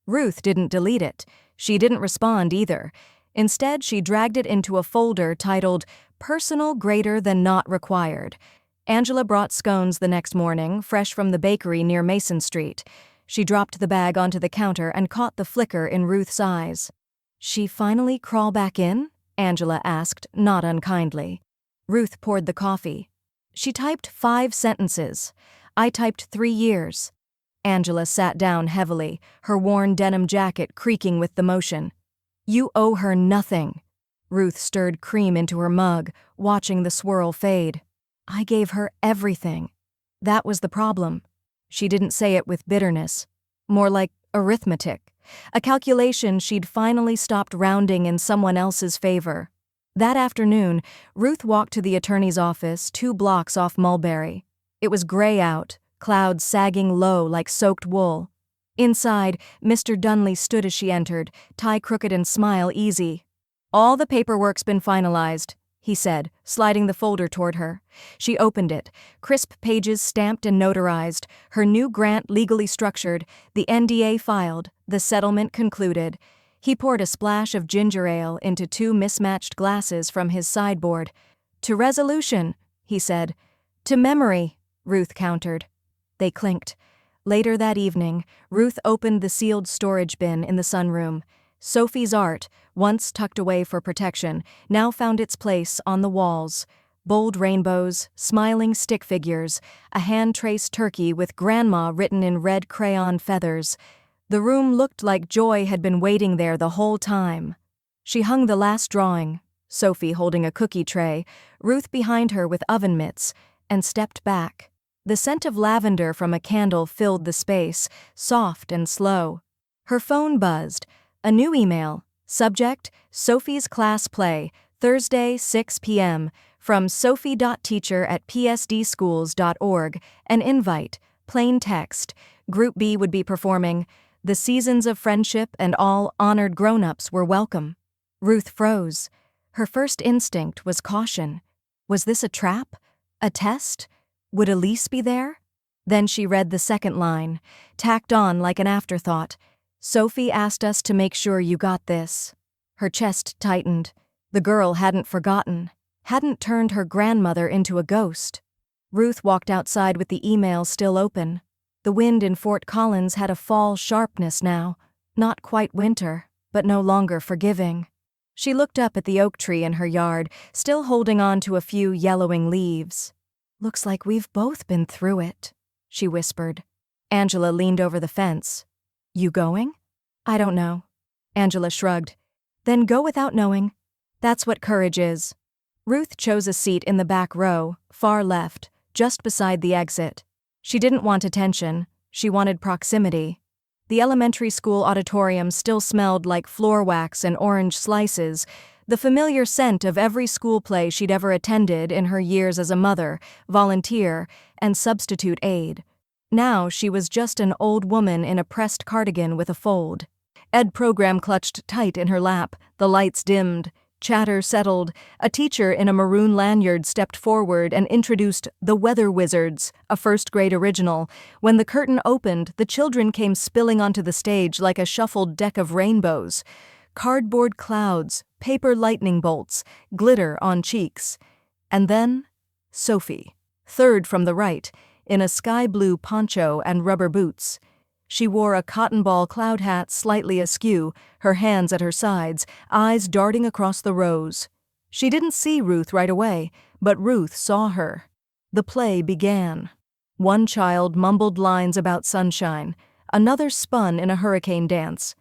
Ruth didn't delete it. She didn't respond either. Instead, she dragged it into a folder titled Personal Greater Than Not Required. Angela brought scones the next morning, fresh from the bakery near Mason Street. She dropped the bag onto the counter and caught the flicker in Ruth's eyes. She finally crawl back in? Angela asked, not unkindly. Ruth poured the coffee. She typed 5 sentences. I typed 3 years. Angela sat down heavily, her worn denim jacket creaking with the motion. You owe her nothing. Ruth stirred cream into her mug, watching the swirl fade. I gave her everything. That was the problem. She didn't say it with bitterness. More like arithmetic. A calculation she'd finally stopped rounding in someone else's favor. That afternoon, Ruth walked to the attorney's office 2 blocks off Mulberry. It was gray out, clouds sagging low like soaked wool. Inside, Mr. Dunley stood as she entered, tie crooked and smile easy. All the paperwork's been finalized, he said, sliding the folder toward her. She opened it, crisp pages stamped and notarized, her new grant legally structured, the NDA filed, the settlement concluded. He poured a splash of ginger ale into 2 mismatched glasses from his sideboard. To resolution, he said. To memory, Ruth countered. They clinked. Later that evening, Ruth opened the sealed storage bin in the sunroom. Sophie's art, once tucked away for protection, now found its place on the walls. Bold rainbows, smiling stick figures, a hand-traced turkey with Grandma written in red crayon feathers. The room looked like joy had been waiting there the whole time. She hung the last drawing, Sophie holding a cookie tray, Ruth behind her with oven mitts, and stepped back. The scent of lavender from a candle filled the space, soft and slow. Her phone buzzed. A new email. Subject: Sophie's Class Play, Thursday, 6 p.m., from sophie.teacher@psdschools.org. An invite. Plain text. Group B would be performing. The seasons of friendship and all honored grown-ups were welcome. Ruth froze. Her first instinct was caution. Was this a trap? A test? Would Elise be there? Then she read the second line, tacked on like an afterthought. Sophie asked us to make sure you got this. Her chest tightened. The girl hadn't forgotten, hadn't turned her grandmother into a ghost. Ruth walked outside with the email still open. The wind in Fort Collins had a fall sharpness now. Not quite winter, but no longer forgiving. She looked up at the oak tree in her yard, still holding on to a few yellowing leaves. "Looks like we've both been through it," she whispered. Angela leaned over the fence. "You going?" "I don't know." Angela shrugged. "Then go without knowing. That's what courage is." Ruth chose a seat in the back row, far left, just beside the exit. She didn't want attention, she wanted proximity. The elementary school auditorium still smelled like floor wax and orange slices, the familiar scent of every school play she'd ever attended in her years as a mother, volunteer, and substitute aide. Now she was just an old woman in a pressed cardigan with a fold. Ed program clutched tight in her lap, the lights dimmed. Chatter settled. A teacher in a maroon lanyard stepped forward and introduced The Weather Wizards, a first-grade original. When the curtain opened, the children came spilling onto the stage like a shuffled deck of rainbows. Cardboard clouds, paper lightning bolts, glitter on cheeks. And then, Sophie, third from the right, in a sky-blue poncho and rubber boots. She wore a cotton ball cloud hat slightly askew, her hands at her sides, eyes darting across the rows. She didn't see Ruth right away, but Ruth saw her. The play began. One child mumbled lines about sunshine, another spun in a hurricane dance.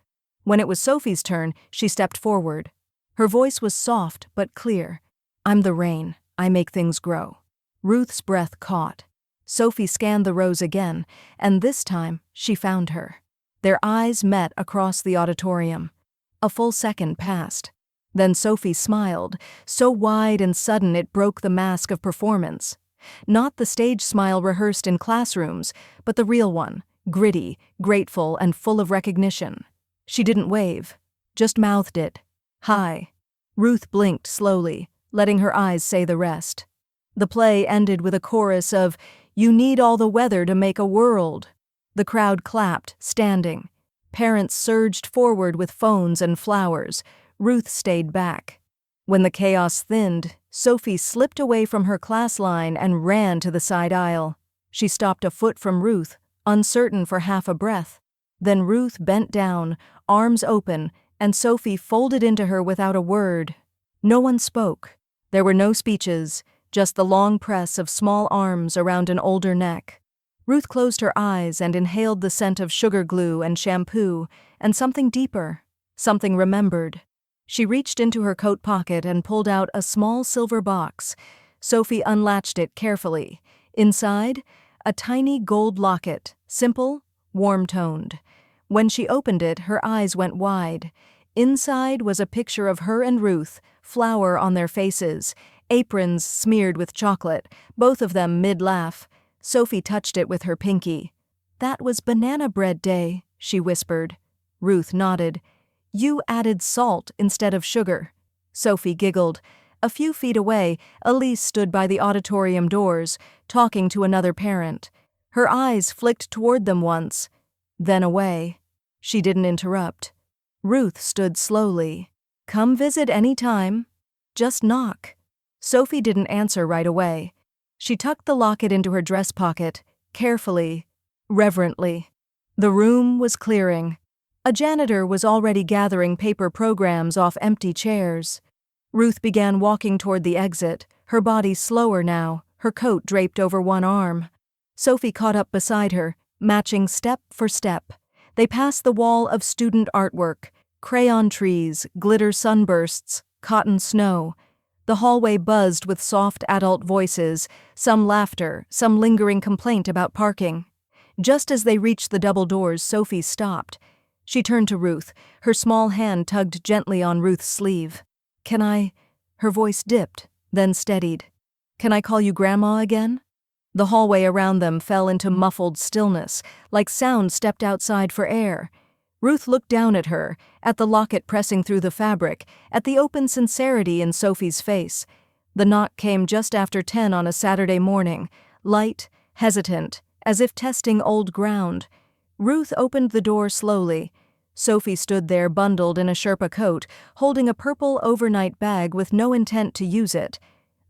When it was Sophie's turn, she stepped forward. Her voice was soft but clear. "I'm the rain. I make things grow." Ruth's breath caught. Sophie scanned the rows again, and this time she found her. Their eyes met across the auditorium. A full second passed. Then Sophie smiled, so wide and sudden it broke the mask of performance. Not the stage smile rehearsed in classrooms, but the real one, gritty, grateful, and full of recognition. She didn't wave, just mouthed it. "Hi." Ruth blinked slowly, letting her eyes say the rest. The play ended with a chorus of "You need all the weather to make a world." The crowd clapped, standing. Parents surged forward with phones and flowers. Ruth stayed back. When the chaos thinned, Sophie slipped away from her class line and ran to the side aisle. She stopped a foot from Ruth, uncertain for half a breath. Then Ruth bent down, arms open, and Sophie folded into her without a word. No one spoke. There were no speeches, just the long press of small arms around an older neck. Ruth closed her eyes and inhaled the scent of sugar glue and shampoo, and something deeper, something remembered. She reached into her coat pocket and pulled out a small silver box. Sophie unlatched it carefully. Inside, a tiny gold locket, simple, warm-toned. When she opened it, her eyes went wide. Inside was a picture of her and Ruth, flour on their faces, aprons smeared with chocolate, both of them mid-laugh. Sophie touched it with her pinky. "That was banana bread day," she whispered. Ruth nodded. "You added salt instead of sugar." Sophie giggled. A few feet away, Elise stood by the auditorium doors, talking to another parent. Her eyes flicked toward them once, then away. She didn't interrupt. Ruth stood slowly. "Come visit any time. Just knock." Sophie didn't answer right away. She tucked the locket into her dress pocket, carefully, reverently. The room was clearing. A janitor was already gathering paper programs off empty chairs. Ruth began walking toward the exit, her body slower now, her coat draped over one arm. Sophie caught up beside her, matching step for step. They passed the wall of student artwork, crayon trees, glitter sunbursts, cotton snow. The hallway buzzed with soft adult voices, some laughter, some lingering complaint about parking. Just as they reached the double doors, Sophie stopped. She turned to Ruth, her small hand tugged gently on Ruth's sleeve. "Can I—" Her voice dipped, then steadied. "Can I call you Grandma again?" The hallway around them fell into muffled stillness, like sound stepped outside for air. Ruth looked down at her, at the locket pressing through the fabric, at the open sincerity in Sophie's face. The knock came just after 10 on a Saturday morning, light, hesitant, as if testing old ground. Ruth opened the door slowly. Sophie stood there bundled in a Sherpa coat, holding a purple overnight bag with no intent to use it.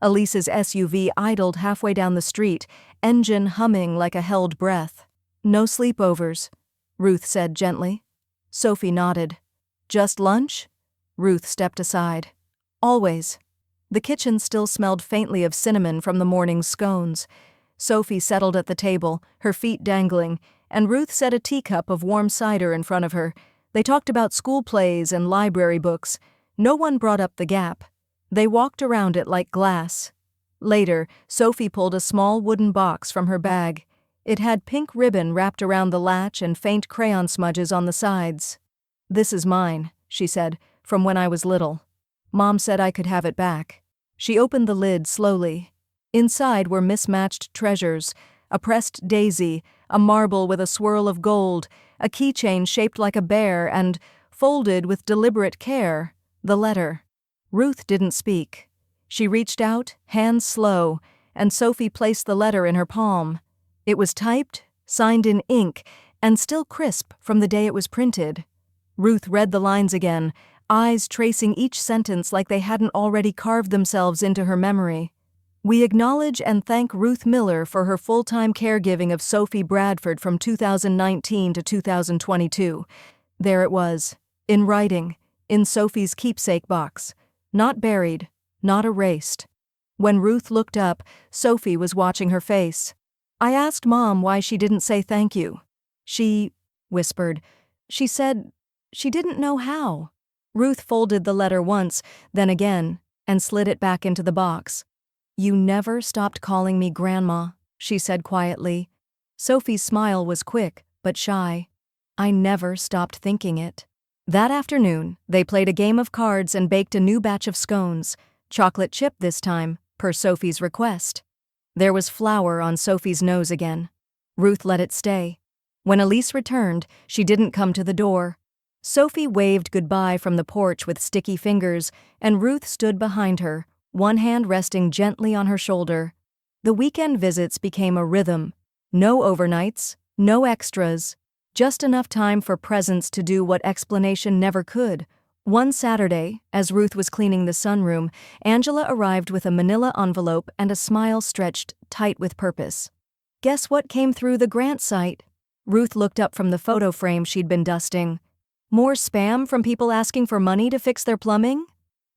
Elise's SUV idled halfway down the street, engine humming like a held breath. "No sleepovers," Ruth said gently. Sophie nodded. Just lunch? Ruth stepped aside. Always. The kitchen still smelled faintly of cinnamon from the morning's scones. Sophie settled at the table, her feet dangling, and Ruth set a teacup of warm cider in front of her. They talked about school plays and library books. No one brought up the gap. They walked around it like glass. Later, Sophie pulled a small wooden box from her bag. It had pink ribbon wrapped around the latch and faint crayon smudges on the sides. "This is mine," she said, "from when I was little. Mom said I could have it back." She opened the lid slowly. Inside were mismatched treasures: a pressed daisy, a marble with a swirl of gold, a keychain shaped like a bear, and, folded with deliberate care, the letter. Ruth didn't speak. She reached out, hands slow, and Sophie placed the letter in her palm. It was typed, signed in ink, and still crisp from the day it was printed. Ruth read the lines again, eyes tracing each sentence like they hadn't already carved themselves into her memory. "We acknowledge and thank Ruth Miller for her full-time caregiving of Sophie Bradford from 2019 to 2022. There it was, in writing, in Sophie's keepsake box. Not buried, not erased. When Ruth looked up, Sophie was watching her face. "I asked Mom why she didn't say thank you. She whispered. She said she didn't know how." Ruth folded the letter once, then again, and slid it back into the box. "You never stopped calling me Grandma," she said quietly. Sophie's smile was quick, but shy. "I never stopped thinking it." That afternoon, they played a game of cards and baked a new batch of scones, chocolate chip this time, per Sophie's request. There was flour on Sophie's nose again. Ruth let it stay. When Elise returned, she didn't come to the door. Sophie waved goodbye from the porch with sticky fingers, and Ruth stood behind her, one hand resting gently on her shoulder. The weekend visits became a rhythm. No overnights, no extras, just enough time for presence to do what explanation never could. One Saturday, as Ruth was cleaning the sunroom, Angela arrived with a manila envelope and a smile stretched tight with purpose. "Guess what came through the grant site?" Ruth looked up from the photo frame she'd been dusting. "More spam from people asking for money to fix their plumbing?"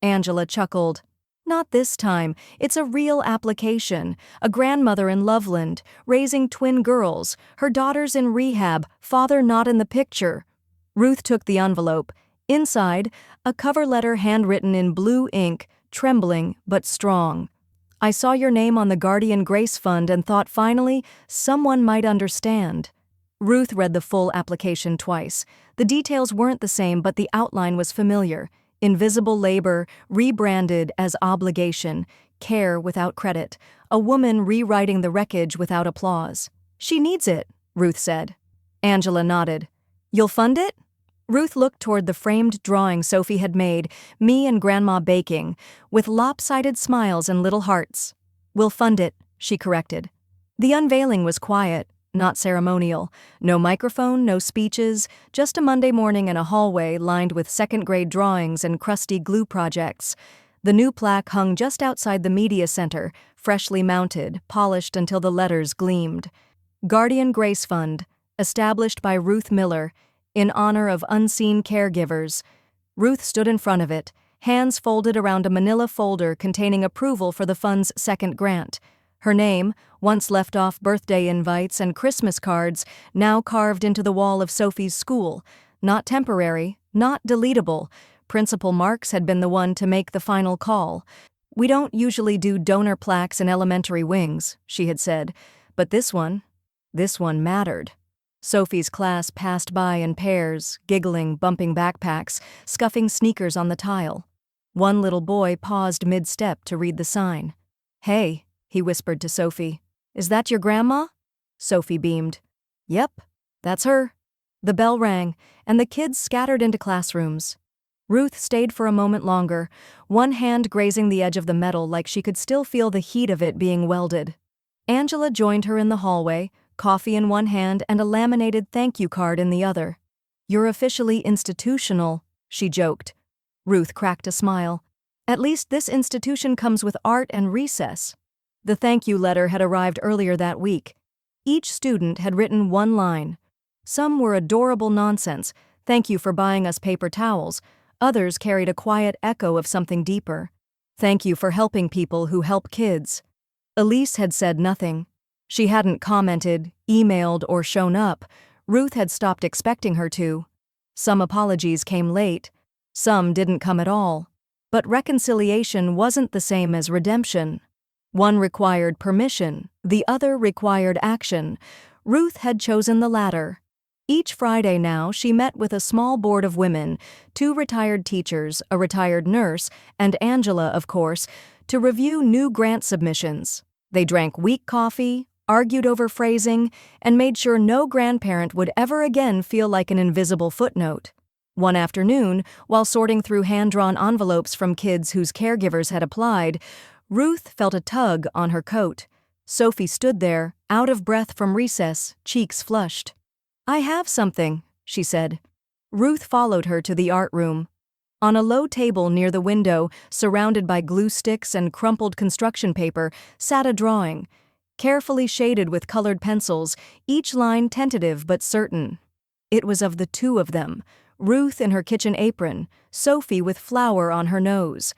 Angela chuckled. "Not this time. It's a real application. A grandmother in Loveland, raising twin girls, her daughter's in rehab, father not in the picture." Ruth took the envelope. Inside, a cover letter handwritten in blue ink, trembling but strong. "I saw your name on the Guardian Grace Fund and thought finally someone might understand." Ruth read the full application twice. The details weren't the same, but the outline was familiar. Invisible labor, rebranded as obligation, care without credit, a woman rewriting the wreckage without applause. "She needs it," Ruth said. Angela nodded. "You'll fund it?" Ruth looked toward the framed drawing Sophie had made, me and Grandma baking, with lopsided smiles and little hearts. "We'll fund it," she corrected. The unveiling was quiet, not ceremonial. No microphone, no speeches, just a Monday morning in a hallway lined with second-grade drawings and crusty glue projects. The new plaque hung just outside the media center, freshly mounted, polished until the letters gleamed. Guardian Grace Fund, established by Ruth Miller, in honor of unseen caregivers. Ruth stood in front of it, hands folded around a manila folder containing approval for the fund's second grant. Her name, once left off birthday invites and Christmas cards, now carved into the wall of Sophie's school. Not temporary, not deletable. Principal Marks had been the one to make the final call. "We don't usually do donor plaques in elementary wings," she had said, "but this one mattered." Sophie's class passed by in pairs, giggling, bumping backpacks, scuffing sneakers on the tile. One little boy paused mid-step to read the sign. "Hey," he whispered to Sophie. "Is that your grandma?" Sophie beamed. "Yep, that's her." The bell rang, and the kids scattered into classrooms. Ruth stayed for a moment longer, one hand grazing the edge of the metal like she could still feel the heat of it being welded. Angela joined her in the hallway, coffee in one hand and a laminated thank you card in the other. "You're officially institutional," she joked. Ruth cracked a smile. "At least this institution comes with art and recess." The thank you letter had arrived earlier that week. Each student had written one line. Some were adorable nonsense, Thank you for buying us paper towels. Others carried a quiet echo of something deeper. Thank you for helping people who help kids. Elise had said nothing. She hadn't commented, emailed, or shown up. Ruth had stopped expecting her to. Some apologies came late. Some didn't come at all. But reconciliation wasn't the same as redemption. One required permission, the other required action. Ruth had chosen the latter. Each Friday now, she met with a small board of women, 2 retired teachers, a retired nurse, and Angela, of course, to review new grant submissions. They drank weak coffee, argued over phrasing, and made sure no grandparent would ever again feel like an invisible footnote. One afternoon, while sorting through hand-drawn envelopes from kids whose caregivers had applied, Ruth felt a tug on her coat. Sophie stood there, out of breath from recess, cheeks flushed. "I have something," she said. Ruth followed her to the art room. On a low table near the window, surrounded by glue sticks and crumpled construction paper, sat a drawing, carefully shaded with colored pencils, each line tentative but certain. It was of the 2 of them, Ruth in her kitchen apron, Sophie with flour on her nose.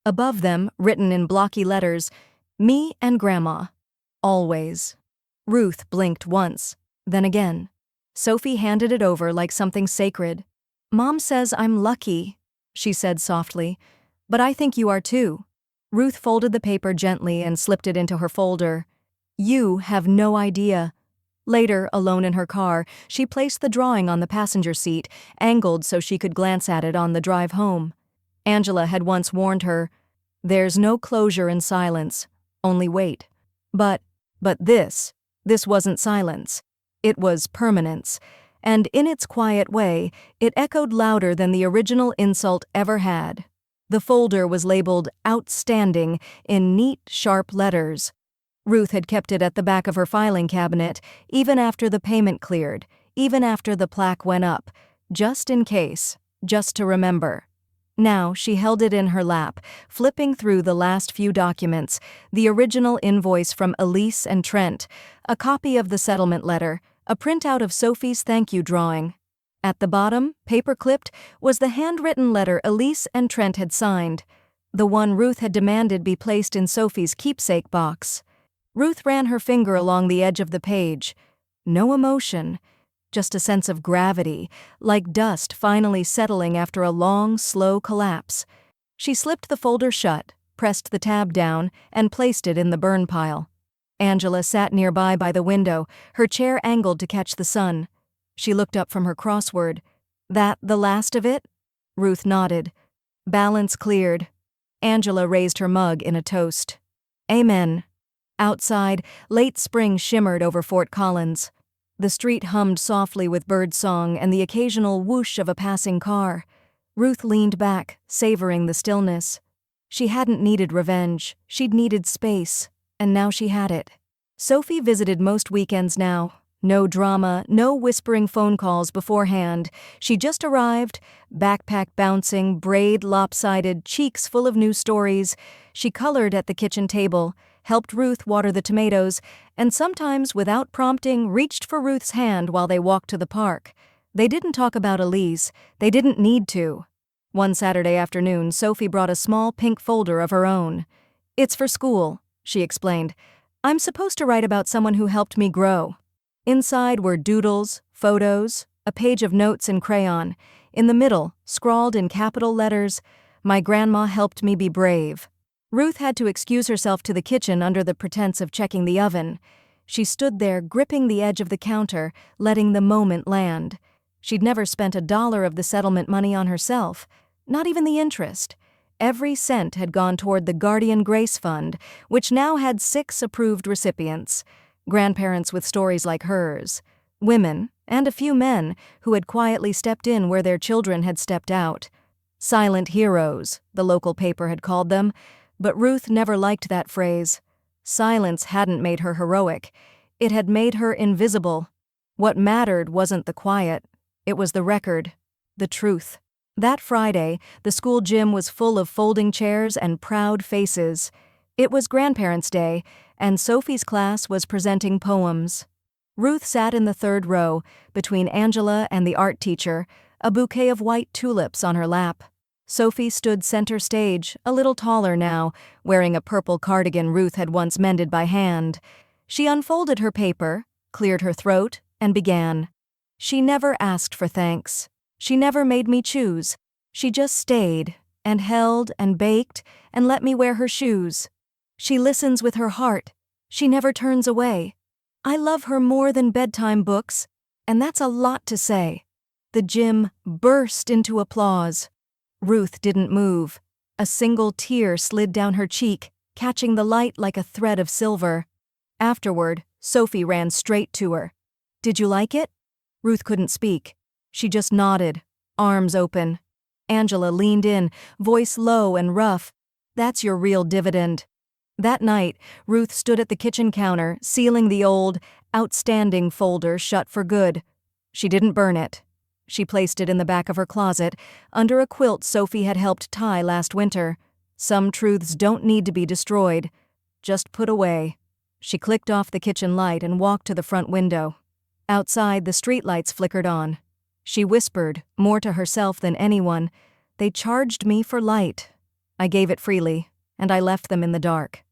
Above them, written in blocky letters, "Me and Grandma. Always." Ruth blinked once, then again. Sophie handed it over like something sacred. "Mom says I'm lucky," she said softly, "but I think you are too." Ruth folded the paper gently and slipped it into her folder. "You have no idea." Later, alone in her car, she placed the drawing on the passenger seat, angled so she could glance at it on the drive home. Angela had once warned her, "There's no closure in silence, only wait." But this wasn't silence. It was permanence, and in its quiet way, it echoed louder than the original insult ever had. The folder was labeled "Outstanding" in neat, sharp letters. Ruth had kept it at the back of her filing cabinet, even after the payment cleared, even after the plaque went up, just in case, just to remember. Now she held it in her lap, flipping through the last few documents, the original invoice from Elise and Trent, a copy of the settlement letter, a printout of Sophie's thank you drawing. At the bottom, paper-clipped, was the handwritten letter Elise and Trent had signed, the one Ruth had demanded be placed in Sophie's keepsake box. Ruth ran her finger along the edge of the page. No emotion, just a sense of gravity, like dust finally settling after a long, slow collapse. She slipped the folder shut, pressed the tab down, and placed it in the burn pile. Angela sat nearby by the window, her chair angled to catch the sun. She looked up from her crossword. "That the last of it?" Ruth nodded. Balance cleared. Angela raised her mug in a toast. "Amen." Outside, late spring shimmered over Fort Collins. The street hummed softly with bird song and the occasional whoosh of a passing car. Ruth leaned back, savoring the stillness. She hadn't needed revenge, she'd needed space, and now she had it. Sophie visited most weekends now. No drama, no whispering phone calls beforehand. She just arrived, backpack bouncing, braid lopsided, cheeks full of new stories. She colored at the kitchen table, helped Ruth water the tomatoes, and sometimes, without prompting, reached for Ruth's hand while they walked to the park. They didn't talk about Elise. They didn't need to. One Saturday afternoon, Sophie brought a small pink folder of her own. "It's for school," she explained. "I'm supposed to write about someone who helped me grow." Inside were doodles, photos, a page of notes in crayon. In the middle, scrawled in capital letters, "My grandma helped me be brave." Ruth had to excuse herself to the kitchen under the pretense of checking the oven. She stood there, gripping the edge of the counter, letting the moment land. She'd never spent $1 of the settlement money on herself, not even the interest. Every cent had gone toward the Guardian Grace Fund, which now had 6 approved recipients. Grandparents with stories like hers. Women, and a few men, who had quietly stepped in where their children had stepped out. Silent heroes, the local paper had called them. But Ruth never liked that phrase. Silence hadn't made her heroic. It had made her invisible. What mattered wasn't the quiet. It was the record, the truth. That Friday, the school gym was full of folding chairs and proud faces. It was Grandparents' Day, and Sophie's class was presenting poems. Ruth sat in the 3rd row, between Angela and the art teacher, a bouquet of white tulips on her lap. Sophie stood center stage, a little taller now, wearing a purple cardigan Ruth had once mended by hand. She unfolded her paper, cleared her throat, and began. She never asked for thanks. She never made me choose. She just stayed, and held, and baked, and let me wear her shoes. She listens with her heart. She never turns away. I love her more than bedtime books, and that's a lot to say. The gym burst into applause. Ruth didn't move. A single tear slid down her cheek, catching the light like a thread of silver. Afterward, Sophie ran straight to her. "Did you like it?" Ruth couldn't speak. She just nodded, arms open. Angela leaned in, voice low and rough. "That's your real dividend." That night, Ruth stood at the kitchen counter, sealing the old, outstanding folder shut for good. She didn't burn it. She placed it in the back of her closet, under a quilt Sophie had helped tie last winter. Some truths don't need to be destroyed, just put away. She clicked off the kitchen light and walked to the front window. Outside, the streetlights flickered on. She whispered, more to herself than anyone, "They charged me for light." I gave it freely, and I left them in the dark.